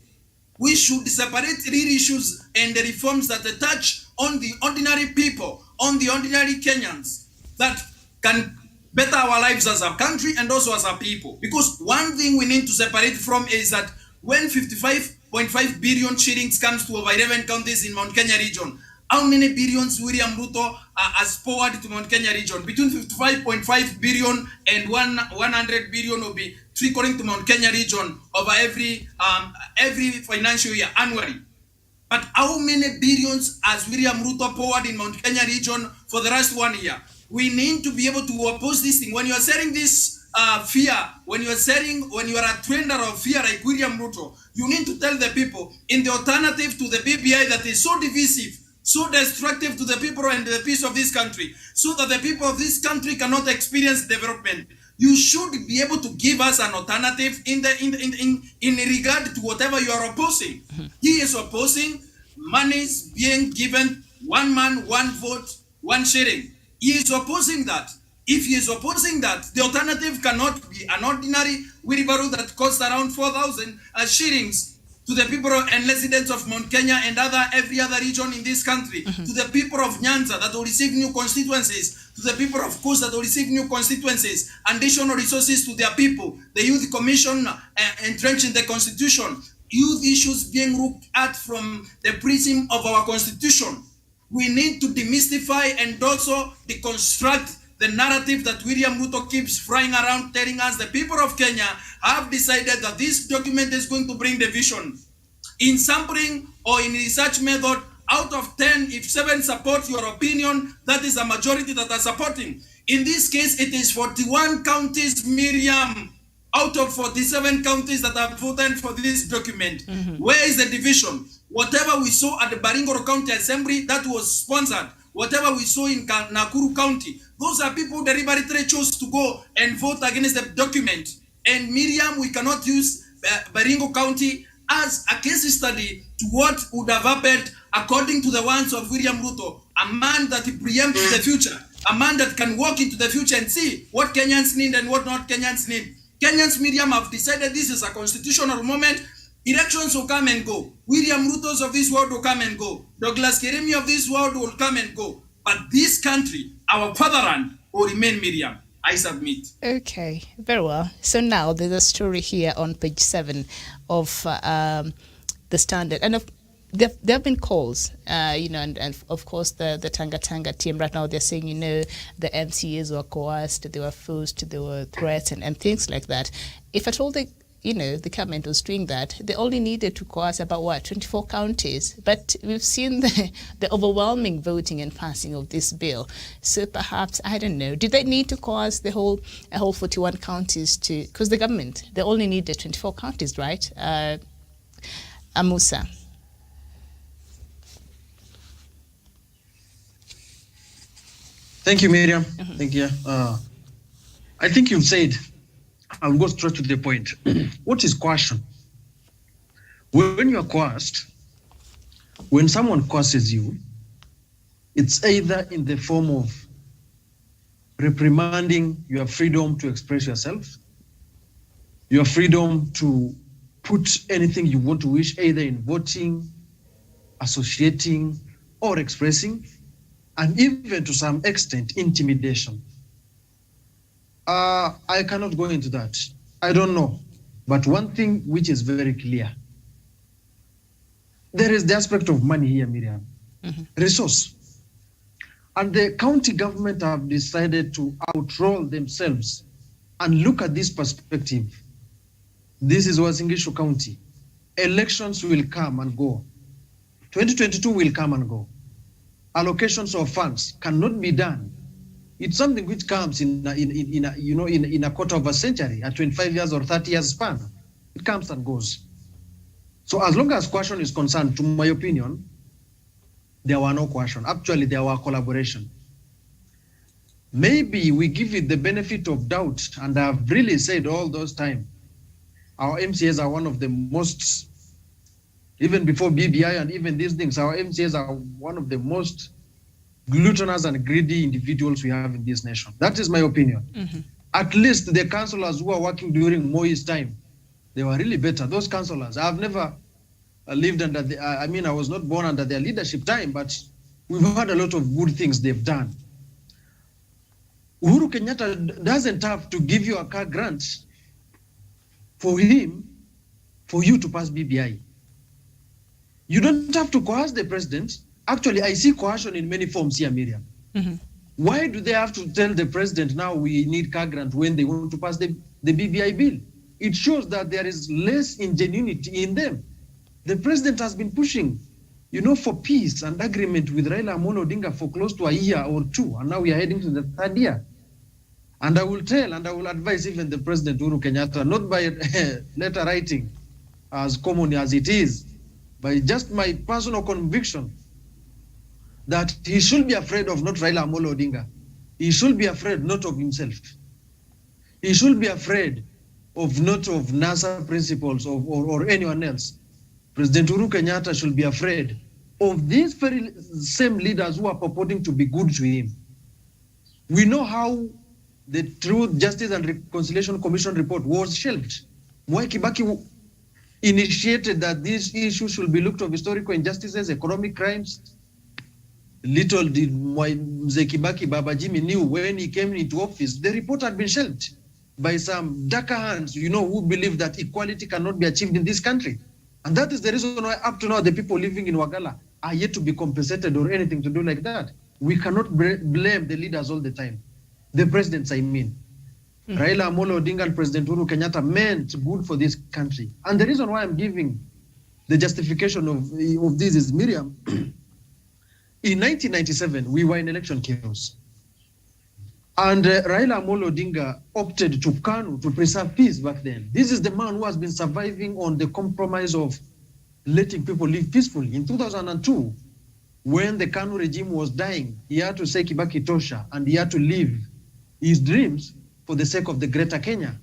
we should separate real issues and the reforms that touch on the ordinary people, on the ordinary Kenyans, that can better our lives as a country and also as a people. Because one thing we need to separate from is that when 55.5 billion shillings comes to over 11 counties in Mount Kenya region, how many billions William Ruto has poured to Mount Kenya region? Between 55.5 billion and 100 billion will be trickling to Mount Kenya region over every financial year annually. But how many billions has William Ruto poured in Mount Kenya region for the last 1 year? We need to be able to oppose this thing. When you are setting this fear, when you are a trainer of fear like William Ruto, you need to tell the people in the alternative to the BBI that is so divisive, so destructive to the people and the peace of this country, so that the people of this country cannot experience development. You should be able to give us an alternative in regard to whatever you are opposing. He is opposing monies being given, 1 man, 1 vote, 1 shilling. He is opposing that. If he is opposing that, the alternative cannot be an ordinary wheelbarrow that costs around 4,000 shillings to the people and residents of Mount Kenya and every other region in this country, to the people of Nyanza that will receive new constituencies, to the people of Coast that will receive new constituencies, additional resources to their people, the Youth Commission entrenched in the Constitution, youth issues being looked at from the prism of our Constitution. We need to demystify and also deconstruct the narrative that William Ruto keeps flying around telling us the people of Kenya have decided that this document is going to bring division. In sampling or in research method, out of 10, if 7 support your opinion, that is a majority that are supporting. In this case, it is 41 counties, Miriam, out of 47 counties that have voted for this document. Where is the division? Whatever we saw at the Baringo County Assembly, that was sponsored. Whatever we saw in Nakuru County, those are people who deliberately chose to go and vote against the document. And Miriam, we cannot use Baringo County as a case study to what would have happened according to the words of William Ruto, a man that preempts the future, a man that can walk into the future and see what Kenyans need and what not Kenyans need. Kenyans, Miriam, have decided this is a constitutional moment. Elections will come and go. William Rutos of this world will come and go. Douglas Keremi of this world will come and go. But this country, our fatherland, will remain, Miriam. I submit. Okay, very well. So now there's a story here on page 7 of the Standard. And there have been calls, and of course the Tanga team right now, they're saying, the MCAs were coerced, they were forced, there were threats and things like that. If at all the government was doing that, they only needed to coerce about 24 counties. But we've seen the overwhelming voting and passing of this bill. So perhaps, I don't know, did they need to coerce the whole 41 counties to, because the government, they only needed 24 counties, right? Amusa. Thank you, Miriam. Thank you. I think you've said, I'll go straight to the point. What is coercion? When you are coerced, when someone coerces you, it's either in the form of reprimanding your freedom to express yourself, your freedom to put anything you want to wish, either in voting, associating, or expressing, and even to some extent, intimidation. I cannot go into that. I don't know. But one thing which is very clear, there is the aspect of money here, Miriam, resource. And the county government have decided to outroll themselves and look at this perspective. This is Uasin Gishu County. Elections will come and go. 2022 will come and go. Allocations of funds cannot be done. It's something which comes in a quarter of a century, a 25 years or 30 years span. It comes and goes. So as long as coercion is concerned, to my opinion, there were no coercion. Actually, there were collaboration. Maybe we give it the benefit of doubt, and I've really said all those time, our MCAs are one of the most, even before BBI and even these things, our MCAs are one of the most gluttonous and greedy individuals we have in this nation. That is my opinion. At least the councillors who are working during Moi's time, they were really better. Those councillors, I've never lived under I was not born under their leadership time, but we've had a lot of good things they've done. Uhuru Kenyatta doesn't have to give you a car grant for you to pass BBI. You don't have to coerce the president. Actually, I see coercion in many forms here, Miriam. Why do they have to tell the president now we need car grant when they want to pass the BBI bill? It shows that there is less ingenuity in them. The president has been pushing, for peace and agreement with Raila Amolo Odinga for close to a year or two, and now we are heading to the third year. And I will tell and I will advise even the President Uhuru Kenyatta, not by letter writing, as common as it is, by just my personal conviction, that he should be afraid of not Raila Amolo Odinga. He should be afraid not of himself. He should be afraid of not of NASA principles or anyone else. President Uhuru Kenyatta should be afraid of these very same leaders who are purporting to be good to him. We know how the Truth, Justice and Reconciliation Commission report was shelved. Mwai Kibaki initiated that these issues should be looked of historical injustices, economic crimes. Little did Mzee Kibaki, Baba Jimmy knew when he came into office, the report had been shelved by some darker hands, who believe that equality cannot be achieved in this country. And that is the reason why up to now the people living in Wagala are yet to be compensated or anything to do like that. We cannot blame the leaders all the time. The presidents, I mean. Raila Amolo Odinga and President Uhuru Kenyatta meant good for this country. And the reason why I'm giving the justification of this is, Miriam, in 1997, we were in election chaos. And Raila Amolo Odinga opted to Kanu to preserve peace back then. This is the man who has been surviving on the compromise of letting people live peacefully. In 2002, when the Kanu regime was dying, he had to say Kibaki Tosha, and he had to live his dreams for the sake of the greater Kenya.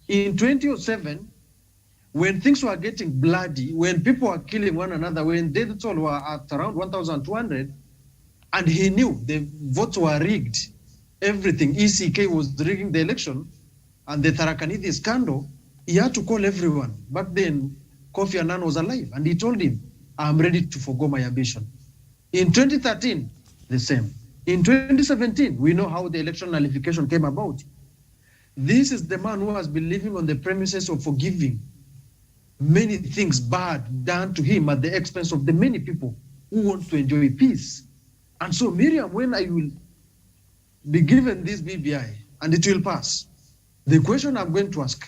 In 2007, when things were getting bloody, when people were killing one another, when death toll were at around 1,200, and he knew the votes were rigged, everything, ECK was rigging the election, and the Tharaka-Nithi scandal, he had to call everyone. Back then, Kofi Annan was alive, and he told him, I'm ready to forgo my ambition. In 2013, the same. In 2017, we know how the election nullification came about. This is the man who has been living on the premises of forgiving many things bad done to him at the expense of the many people who want to enjoy peace. And so, Miriam, when I will be given this BBI and it will pass, the question I'm going to ask,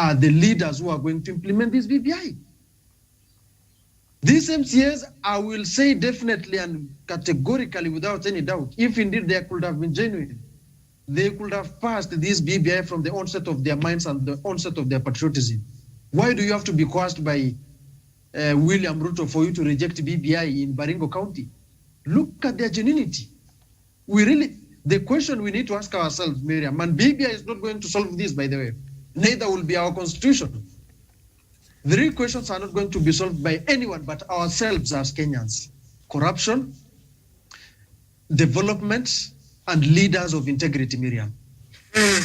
are the leaders who are going to implement this BBI. These MCAs, I will say definitely and categorically without any doubt, if indeed they could have been genuine, they could have passed this BBI from the onset of their minds and the onset of their patriotism. Why do you have to be coerced by William Ruto for you to reject BBI in Baringo County? Look at their genuinity. The question we need to ask ourselves, Miriam, and BBI is not going to solve this, by the way. Neither will be our constitution. The real questions are not going to be solved by anyone but ourselves as Kenyans. Corruption, development, and leaders of integrity, Miriam.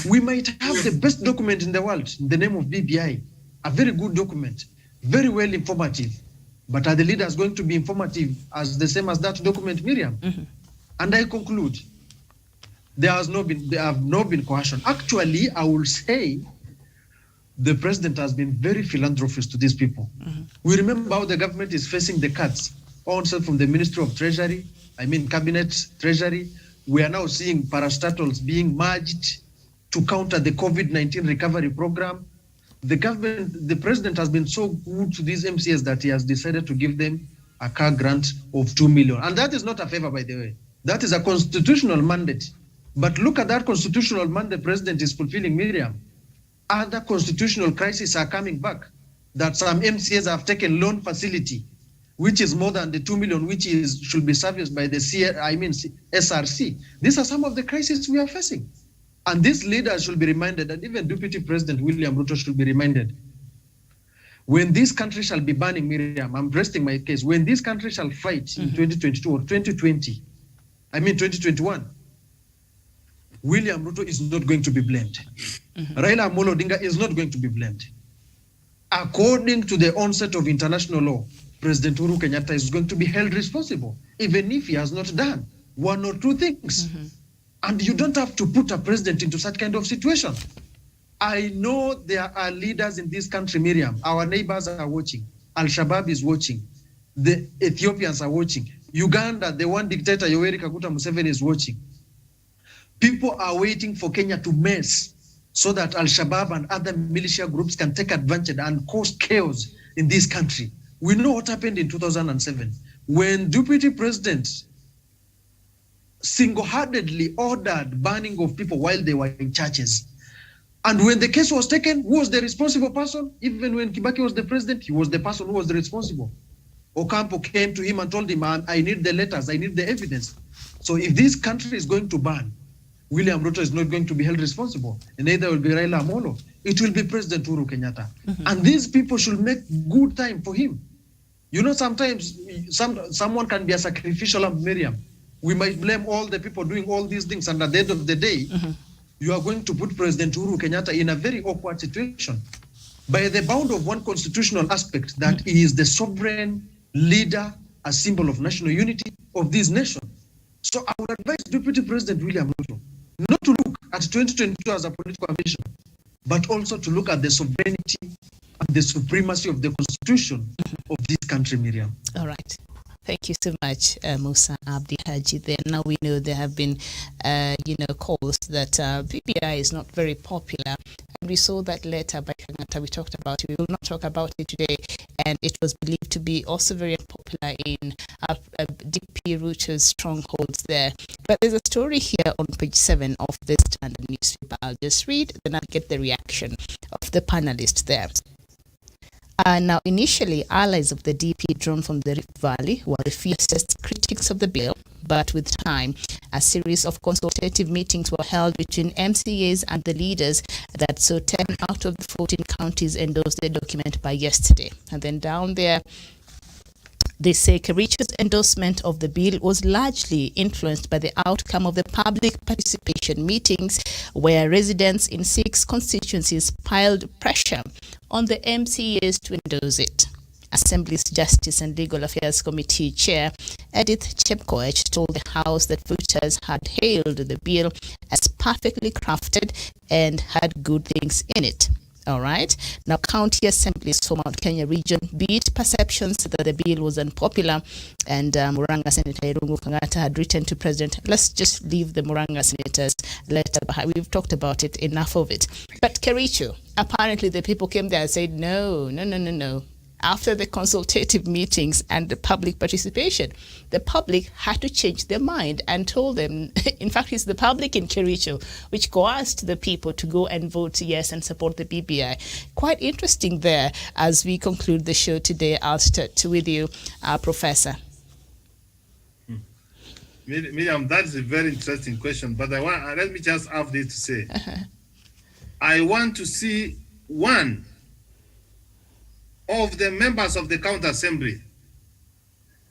We might have the best document in the world in the name of BBI, a very good document, very well informative. But are the leaders going to be informative as the same as that document, Miriam? Mm-hmm. And I conclude, there have not been coercion. Actually, I will say the president has been very philanthropist to these people. Mm-hmm. We remember how the government is facing the cuts, also from the Ministry of Treasury, Cabinet Treasury. We are now seeing parastatals being merged to counter the COVID-19 recovery program. The president has been so good to these MCAs that he has decided to give them a car grant of 2 million. And that is not a favor, by the way. That is a constitutional mandate. But look at that constitutional mandate the president is fulfilling, Miriam. Other constitutional crises are coming back. That some MCAs have taken loan facility, which is more than the 2 million, which should be serviced by the SRC. These are some of the crises we are facing. And these leaders should be reminded, and even Deputy President William Ruto should be reminded, when this country shall be burning, Miriam, I'm resting my case, when this country shall fight in 2022 or 2021, William Ruto is not going to be blamed. Raila Amolo Odinga is not going to be blamed. According to the onset of international law, President Uhuru Kenyatta is going to be held responsible, even if he has not done one or two things. And you don't have to put a president into such kind of situation. I know there are leaders in this country, Miriam. Our neighbors are watching. Al-Shabaab is watching. The Ethiopians are watching. Uganda, the one dictator, Yoweri Kaguta Museveni, is watching. People are waiting for Kenya to mess so that Al-Shabaab and other militia groups can take advantage and cause chaos in this country. We know what happened in 2007 when Deputy President single-handedly ordered burning of people while they were in churches. And when the case was taken, who was the responsible person? Even when Kibaki was the president, he was the person who was the responsible. Ocampo came to him and told him, I need the letters, I need the evidence. So if this country is going to burn, William Ruto is not going to be held responsible, and neither will be Raila Amolo. It will be President Uhuru Kenyatta. And these people should make good time for him. You know, sometimes someone can be a sacrificial lamb, Miriam. We might blame all the people doing all these things, and at the end of the day, you are going to put President Uhuru Kenyatta in a very awkward situation. By the bound of one constitutional aspect, that he is the sovereign leader, a symbol of national unity of this nation. So I would advise Deputy President William Ruto not to look at 2022 as a political ambition, but also to look at the sovereignty and the supremacy of the constitution of this country, Miriam. All right. Thank you so much, Musa Abdi Haji. There now we know there have been, calls that BBI is not very popular. And we saw that letter by Kenyatta. We talked about it. We will not talk about it today. And it was believed to be also very unpopular in DP Ruto's strongholds there. But there's a story here on page 7 of the Standard newspaper. I'll just read, then I'll get the reaction of the panelists there. Now, initially, allies of the DP drawn from the Rift Valley were the fiercest critics of the bill, but with time, a series of consultative meetings were held between MCAs and the leaders that saw 10 out of the 14 counties endorse the document by yesterday. And then down there, they say Kericho's endorsement of the bill was largely influenced by the outcome of the public participation meetings where residents in 6 constituencies piled pressure on the MCAs to endorse it. Assembly's Justice and Legal Affairs Committee Chair Edith Chepkoech told the House that voters had hailed the bill as perfectly crafted and had good things in it. All right. Now, county assemblies for Mount Kenya region beat perceptions that the bill was unpopular, and Murang'a Senator Irungu Kang'ata had written to President, let's just leave the Murang'a senators letter behind. We've talked about it, enough of it. But Kericho, apparently the people came there and said, no. After the consultative meetings and the public participation, the public had to change their mind and told them, in fact, it's the public in Kericho which coerced the people to go and vote yes and support the BBI. Quite interesting there. As we conclude the show today, I'll start with you, Professor. Miriam, that's a very interesting question, but let me just have this to say. I want to see one of the members of the county assembly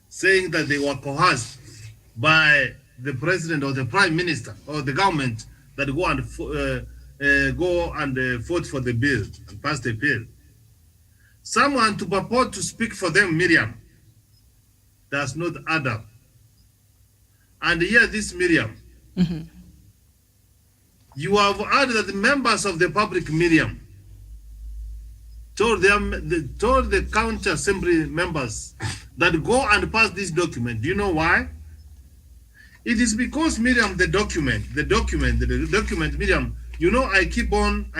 saying that they were coerced by the president or the prime minister or the government that go and vote for the bill and pass the bill. Someone to purport to speak for them, Miriam, does not add up. And here, this Miriam, you have heard that the members of the public, Miriam, told the county assembly members that go and pass this document. Do you know why? It is because, Miriam, the document, Miriam, you know, I keep on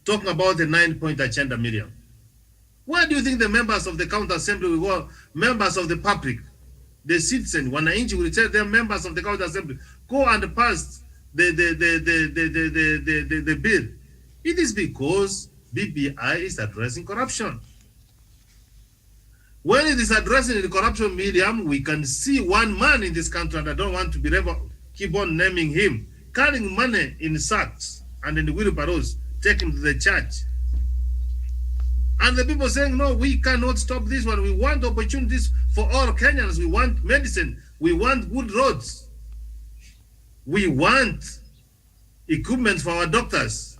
talking about the 9-point agenda, Miriam. Why do you think the members of the county assembly will go, members of the public, the citizen, wananchi will tell them members of the county assembly, go and pass the bill? It is because BBI is addressing corruption. When it is addressing the corruption, Miriam, we can see one man in this country, and I don't want to keep on naming him, carrying money in sacks and in wheelbarrows, taking to the church. And the people saying, no, we cannot stop this one. We want opportunities for all Kenyans. We want medicine. We want good roads. We want equipment for our doctors,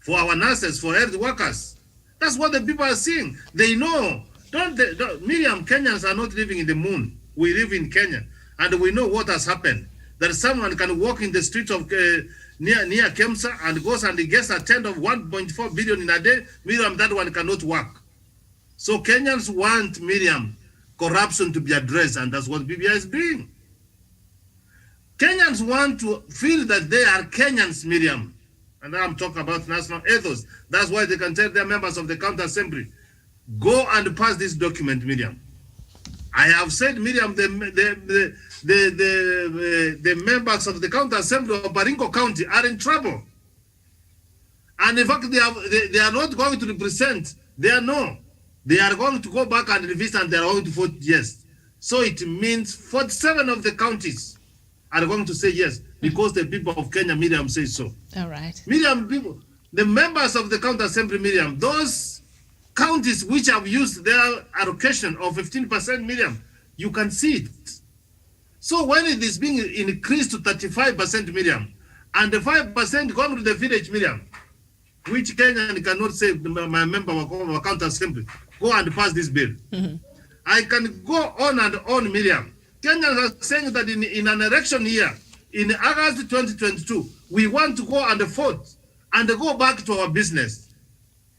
for our nurses, for health workers. That's what the people are seeing. They know. Miriam, Kenyans are not living in the moon. We live in Kenya, and we know what has happened. That someone can walk in the streets of near Kemsa and goes and he gets a tent of 1.4 billion in a day. Miriam, that one cannot work. So Kenyans want, Miriam, corruption to be addressed, and that's what BBI is doing. Kenyans want to feel that they are Kenyans, Miriam. And now I'm talking about national ethos. That's why they can tell their members of the county assembly, go and pass this document, Miriam. I have said, Miriam, the members of the county assembly of Baringo County are in trouble. And in fact, they are not going to represent. They are going to go back and revisit, and they are going to vote yes. So it means 47 of the counties are going to say yes, because the people of Kenya, Miriam, say so. All right. Miriam, the members of the county assembly, Miriam, those counties which have used their allocation of 15%, Miriam, you can see it. So when it is being increased to 35%, Miriam, and the 5% going to the village, Miriam, which Kenyan cannot say, my member of our county assembly, go and pass this bill. I can go on and on, Miriam. Kenyans are saying that in an election year, in August 2022, we want to go and vote and go back to our business.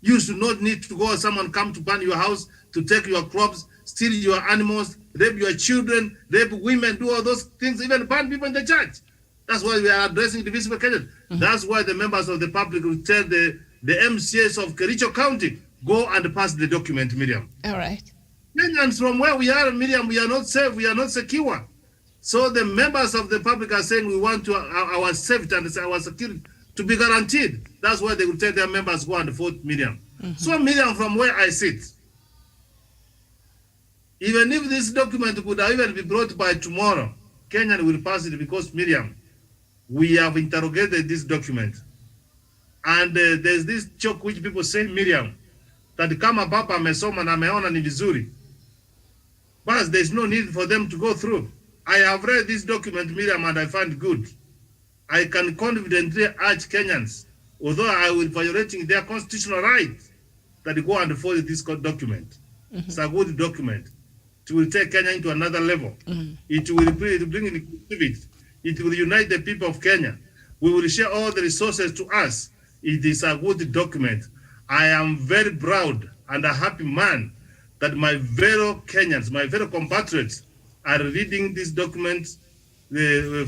You should not need to go, someone come to burn your house, to take your crops, steal your animals, rape your children, rape women, do all those things, even burn people in the church. That's why we are addressing the visible Kenyan. That's why the members of the public will tell the MCAs of Kericho County, go and pass the document, Miriam. All right. Kenyans, from where we are, Miriam, we are not safe, we are not secure. So the members of the public are saying we want our safety and our security to be guaranteed. That's why they will tell their members, go and vote, Miriam. So, Miriam, from where I sit, even if this document could even be brought by tomorrow, Kenyan will pass it because, Miriam, we have interrogated this document. And there's this joke which people say, Miriam, that kama papa amesoma na ameona ni vizuri, but there's no need for them to go through. I have read this document, Miriam, and I find good. I can confidently urge Kenyans, although I will be violating their constitutional right, that they go and follow this document. It's a good document. It will take Kenya into another level. It will bring inclusivity. It will unite the people of Kenya. We will share all the resources to us. It is a good document. I am very proud and a happy man that my fellow Kenyans, my fellow compatriots are reading this document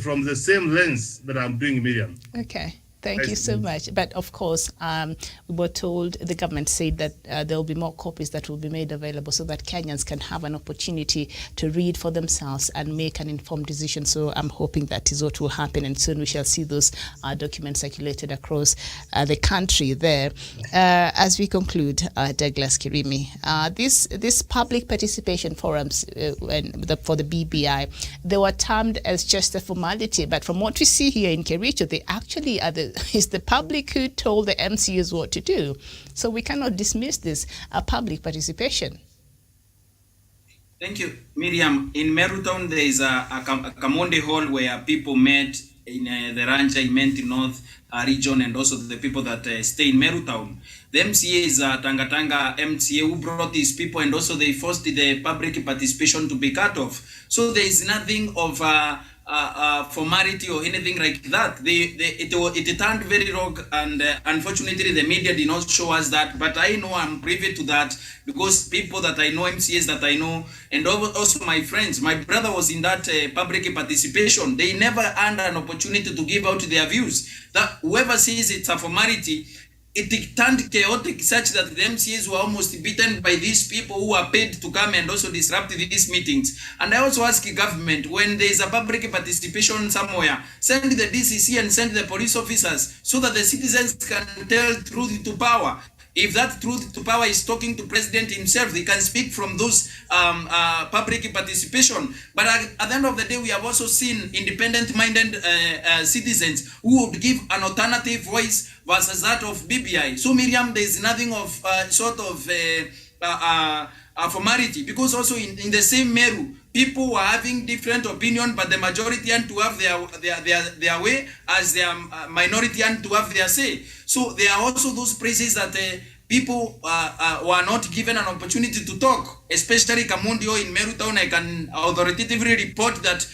from the same lens that I'm doing, Miriam. Okay. Thank you so much. But of course, we were told, the government said that there will be more copies that will be made available so that Kenyans can have an opportunity to read for themselves and make an informed decision. So I'm hoping that is what will happen, and soon we shall see those documents circulated across the country there. As we conclude, Douglas Kirimi, this public participation forums for the BBI, they were termed as just a formality, but from what we see here in Kericho, they actually are is the public who told the MCAs what to do. So we cannot dismiss this public participation. Thank you, Miriam. In Merutown, there is a Kamonde Hall where people met in the Ranja Imenti North region, and also the people that stay in Merutown. The MCA is Tangatanga MCA who brought these people, and also they forced the public participation to be cut off. So there is nothing of formality or anything like that. It turned very rogue, and unfortunately the media did not show us that. But I know I'm privy to that because people that I know, MCAs that I know, and also my friends, my brother was in that public participation. They never had an opportunity to give out their views. That whoever says it's a formality, it turned chaotic such that the MCAs were almost beaten by these people who are paid to come and also disrupt these meetings. And I also ask the government, when there is a public participation somewhere, send the DCC and send the police officers so that the citizens can tell truth to power. If that truth to power is talking to president himself, they can speak from those public participation. But at the end of the day, we have also seen independent-minded citizens who would give an alternative voice versus that of BBI. So, Miriam, there is nothing of sort of formality, because also in the same Meru, people were having different opinion, but the majority and to have their way, as their minority and to have their say. So there are also those places that people were not given an opportunity to talk, especially Kamundio in Merutown. I can authoritatively report that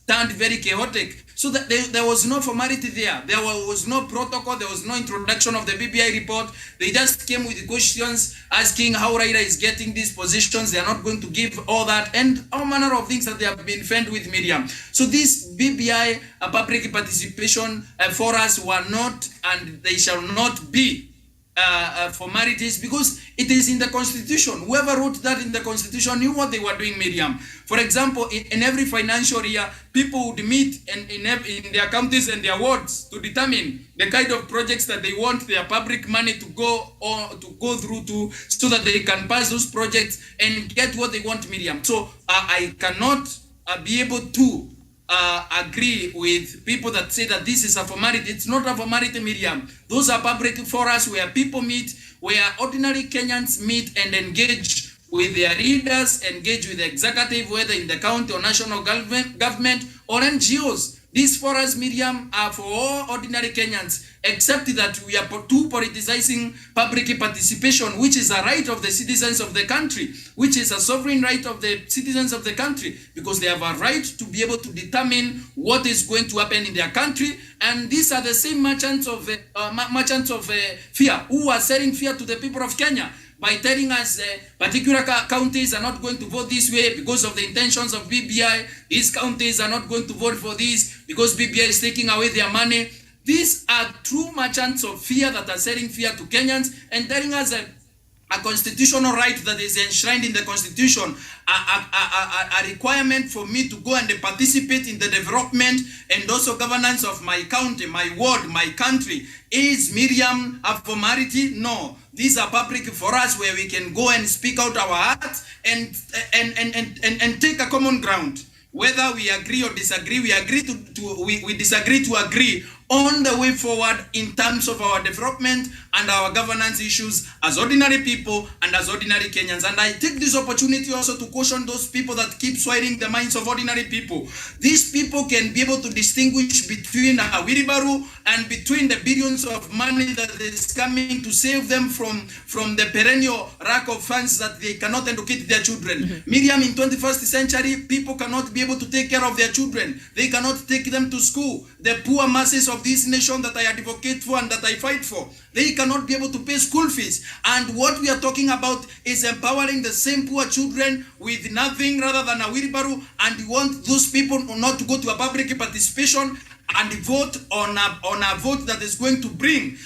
turned very chaotic. So that there was no formality there. There was no protocol. There was no introduction of the BBI report. They just came with questions asking how Raila is getting these positions. They are not going to give all that and all manner of things that they have been fed with Miriam. So this BBI public participation for us were not, and they shall not be formalities, because it is in the constitution. Whoever wrote that in the constitution knew what they were doing, Miriam. For example, in every financial year, people would meet in their counties and their wards to determine the kind of projects that they want their public money to go through to, so that they can pass those projects and get what they want, Miriam. So I cannot be able to agree with people that say that this is a formality. It's not a formality, Miriam. Those are public forums where people meet, where ordinary Kenyans meet and engage with their leaders, engage with the executive, whether in the county or national government or NGOs. These forums, Miriam, are for all ordinary Kenyans, except that we are too politicizing public participation, which is a right of the citizens of the country, which is a sovereign right of the citizens of the country, because they have a right to be able to determine what is going to happen in their country. And these are the same merchants of fear, who are selling fear to the people of Kenya by telling us particular counties are not going to vote this way because of the intentions of BBI. These counties are not going to vote for this because BBI is taking away their money. These are true merchants of fear that are selling fear to Kenyans and telling us a constitutional right that is enshrined in the constitution, a requirement for me to go and participate in the development and also governance of my county, my ward, my country. Is, Miriam, a formality? No. These are public for us where we can go and speak out our hearts and take a common ground. Whether we agree or disagree, we disagree to agree on the way forward in terms of our development and our governance issues as ordinary people and as ordinary Kenyans. And I take this opportunity also to caution those people that keep swaying the minds of ordinary people. These people can be able to distinguish between a wheelbarrow and between the billions of money that is coming to save them from the perennial lack of funds that they cannot educate their children. Miriam, in 21st century, people cannot be able to take care of their children. They cannot take them to school. The poor masses of this nation that I advocate for and that I fight for. They cannot be able to pay school fees. And what we are talking about is empowering the same poor children with nothing rather than a wheelbarrow, and we want those people not to go to a public participation and vote on a vote that is going to bring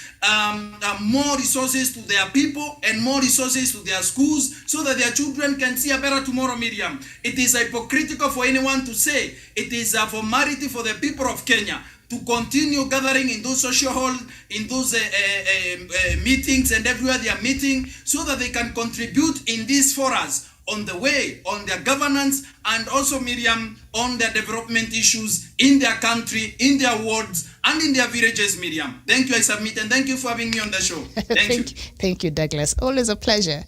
more resources to their people and more resources to their schools so that their children can see a better tomorrow, Miriam. It is hypocritical for anyone to say it is a formality for the people of Kenya to continue gathering in those social halls, in those meetings and everywhere they are meeting, so that they can contribute in these forums on the way, on their governance, and also, Miriam, on their development issues in their country, in their wards, and in their villages, Miriam. Thank you, I submit, and thank you for having me on the show. Thank you. Thank you, Douglas. Always a pleasure.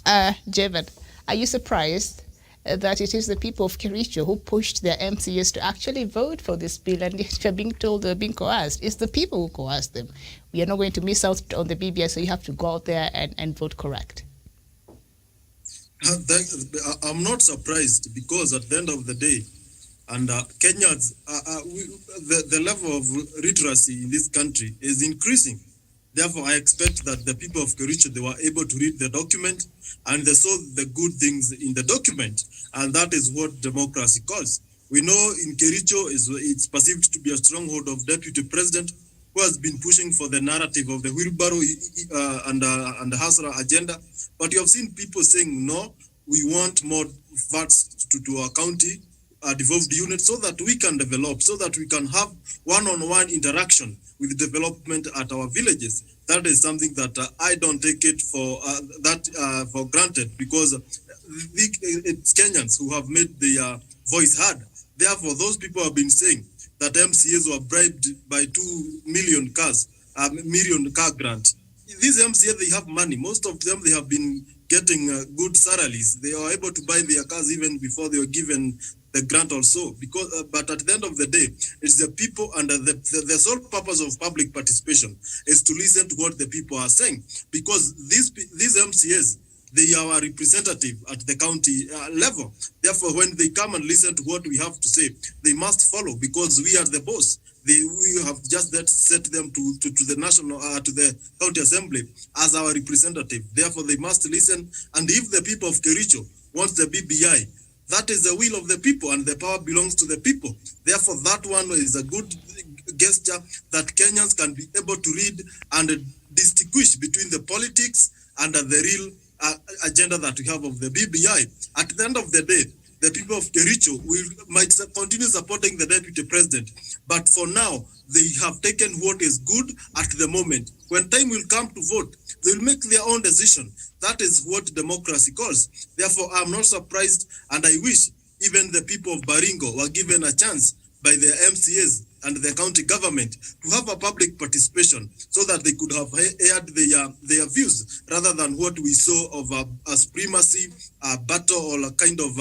Javid, are you surprised that it is the people of Kericho who pushed their MCAs to actually vote for this bill, and if you're being told they're being coerced? It's the people who coerced them. We are not going to miss out on the BBI, so you have to go out there and vote correct. I'm not surprised, because at the end of the day, and Kenyans, the level of literacy in this country is increasing. Therefore, I expect that the people of Kericho, they were able to read the document and they saw the good things in the document. And that is what democracy calls. We know in Kericho, it's perceived to be a stronghold of deputy president who has been pushing for the narrative of the wheelbarrow and the Hasra agenda. But you have seen people saying, no, we want more funds to our county devolved unit so that we can develop, so that we can have one-on-one interaction with development at our villages. That is something that I don't take it for granted, because it's Kenyans who have made their voice heard. Therefore, those people have been saying that MCAs were bribed by 2 million cars, million car grant. These MCAs, they have money. Most of them, they have been getting good salaries. They are able to buy their cars even before they were given the grant also. Because, but at the end of the day, it's the people, and the sole purpose of public participation is to listen to what the people are saying. Because these MCAs, they are our representative at the county level. Therefore, when they come and listen to what we have to say, they must follow, because we are the boss. We have just set them to the national, to the county assembly as our representative. Therefore, they must listen. And if the people of Kericho want the BBI, that is the will of the people, and the power belongs to the people. Therefore, that one is a good gesture that Kenyans can be able to read and distinguish between the politics and the real agenda that we have of the BBI. At the end of the day, the people of Kericho might continue supporting the deputy president, but for now, they have taken what is good at the moment. When time will come to vote, they will make their own decision. That is what democracy calls. Therefore, I'm not surprised, and I wish even the people of Baringo were given a chance by the MCAs and the county government to have a public participation, so that they could have aired their views, rather than what we saw of a supremacy, a battle, or a kind of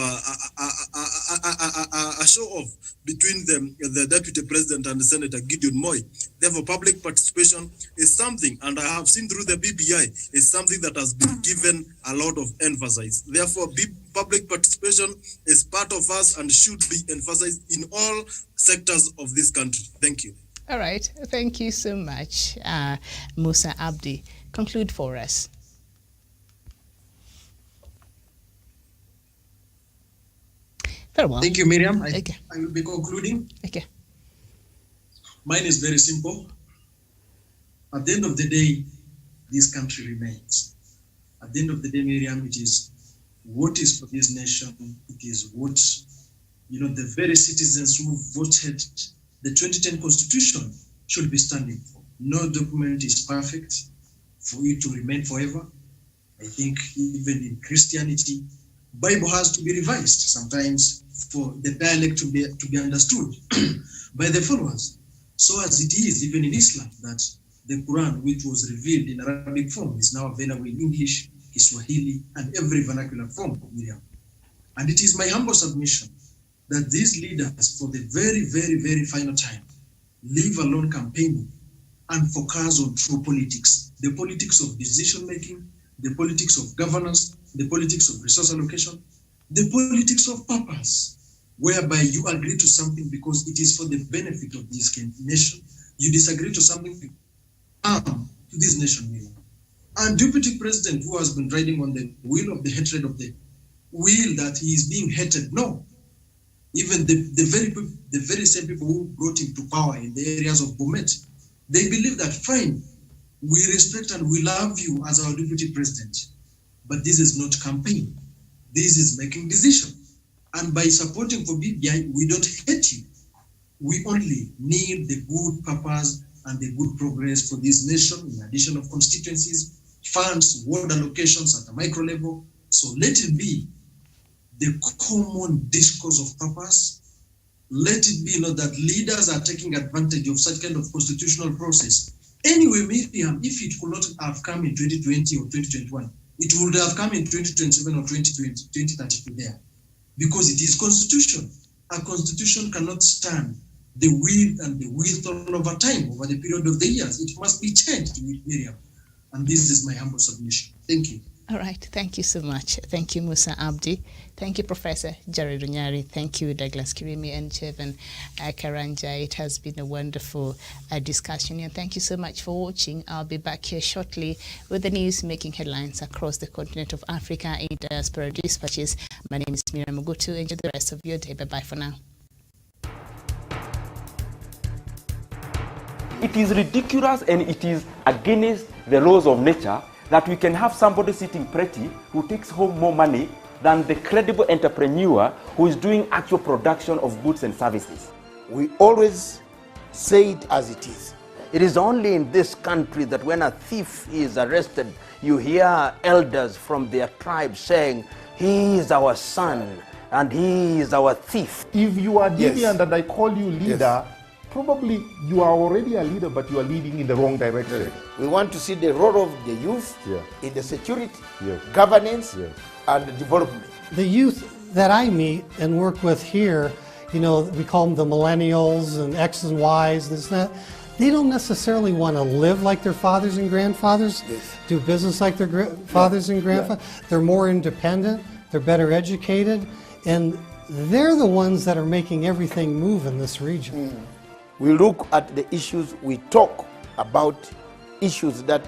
a show-off between the deputy president and Senator Gideon Moi. Therefore, public participation is something, and I have seen through the BBI, is something that has been given a lot of emphasis. Therefore, public participation is part of us and should be emphasized in all sectors of this country. Thank you. All right. Thank you so much, Musa Abdi. Conclude for us. Very well. Thank you, Miriam. I Okay. I will be concluding. Okay. Mine is very simple. At the end of the day, this country remains. At the end of the day, Miriam, it is what is for this nation. It is what, the very citizens who voted the 2010 Constitution should be standing for. No document is perfect for it to remain forever. I think even in Christianity, Bible has to be revised sometimes for the dialect to be understood by the followers. So as it is even in Islam, that the Quran, which was revealed in Arabic form, is now available in English, Kiswahili, and every vernacular form, Miriam. And it is my humble submission that these leaders, for the very, very, very final time, leave alone campaigning and focus on true politics, the politics of decision-making, the politics of governance, the politics of resource allocation, the politics of purpose, whereby you agree to something because it is for the benefit of this nation, you disagree to something, to this nation. And deputy president who has been riding on the wheel of the hatred of the wheel that he is being hated, no. Even the very same people who brought him to power in the areas of Bomet, they believe that, fine, we respect and we love you as our deputy president, but this is not campaign. This is making decision. And by supporting for BBI, we don't hate you. We only need the good purpose and the good progress for this nation, in addition of constituencies, funds, ward allocations at a micro level. So let it be the common discourse of purpose. Let it be not that leaders are taking advantage of such kind of constitutional process. Anyway, Miriam, if it could not have come in 2020 or 2021, it would have come in 2027 or 2032 there. Because it is constitution. A constitution cannot stand the width and the width all over time, over the period of the years. It must be changed, Miriam. And this is my humble submission. Thank you. All right. Thank you so much. Thank you, Musa Abdi. Thank you, Professor Jared Onyari. Thank you, Douglas Kirimi and Chevan Karanja. It has been a wonderful discussion. And thank you so much for watching. I'll be back here shortly with the news making headlines across the continent of Africa in Diaspora Dispatches. My name is Miriam Mugutu. Enjoy the rest of your day. Bye-bye for now. It is ridiculous and it is against the laws of nature that we can have somebody sitting pretty who takes home more money than the credible entrepreneur who is doing actual production of goods and services. We always say it as it is. It is only in this country that when a thief is arrested, you hear elders from their tribe saying, he is our son and he is our thief. If you are deviant Yes. and I call you leader, probably you are already a leader, but you are leading in the wrong direction. We want to see the role of the youth Yeah. in the security, Yes. governance, Yes. and development. The youth that I meet and work with here, you know, we call them the millennials and X's and Y's, this and that. They don't necessarily want to live like their fathers and grandfathers, do business like their fathers and grandfathers. They're more independent, they're better educated, and they're the ones that are making everything move in this region. We look at the issues, we talk about issues that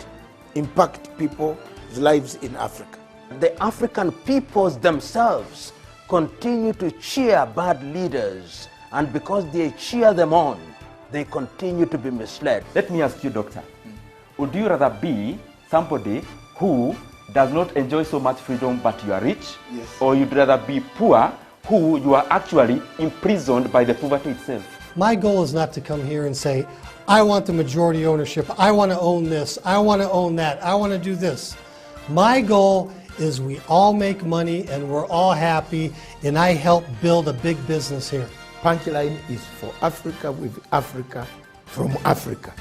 impact people's lives in Africa. The African peoples themselves continue to cheer bad leaders, and because they cheer them on, they continue to be misled. Let me ask you, doctor, would you rather be somebody who does not enjoy so much freedom but you are rich? Yes. Or you'd rather be poor who you are actually imprisoned by the poverty itself? My goal is not to come here and say, I want the majority ownership, I want to own this, I want to own that, I want to do this. My goal is we all make money and we're all happy, and I help build a big business here. Punchline is for Africa, with Africa, from Africa.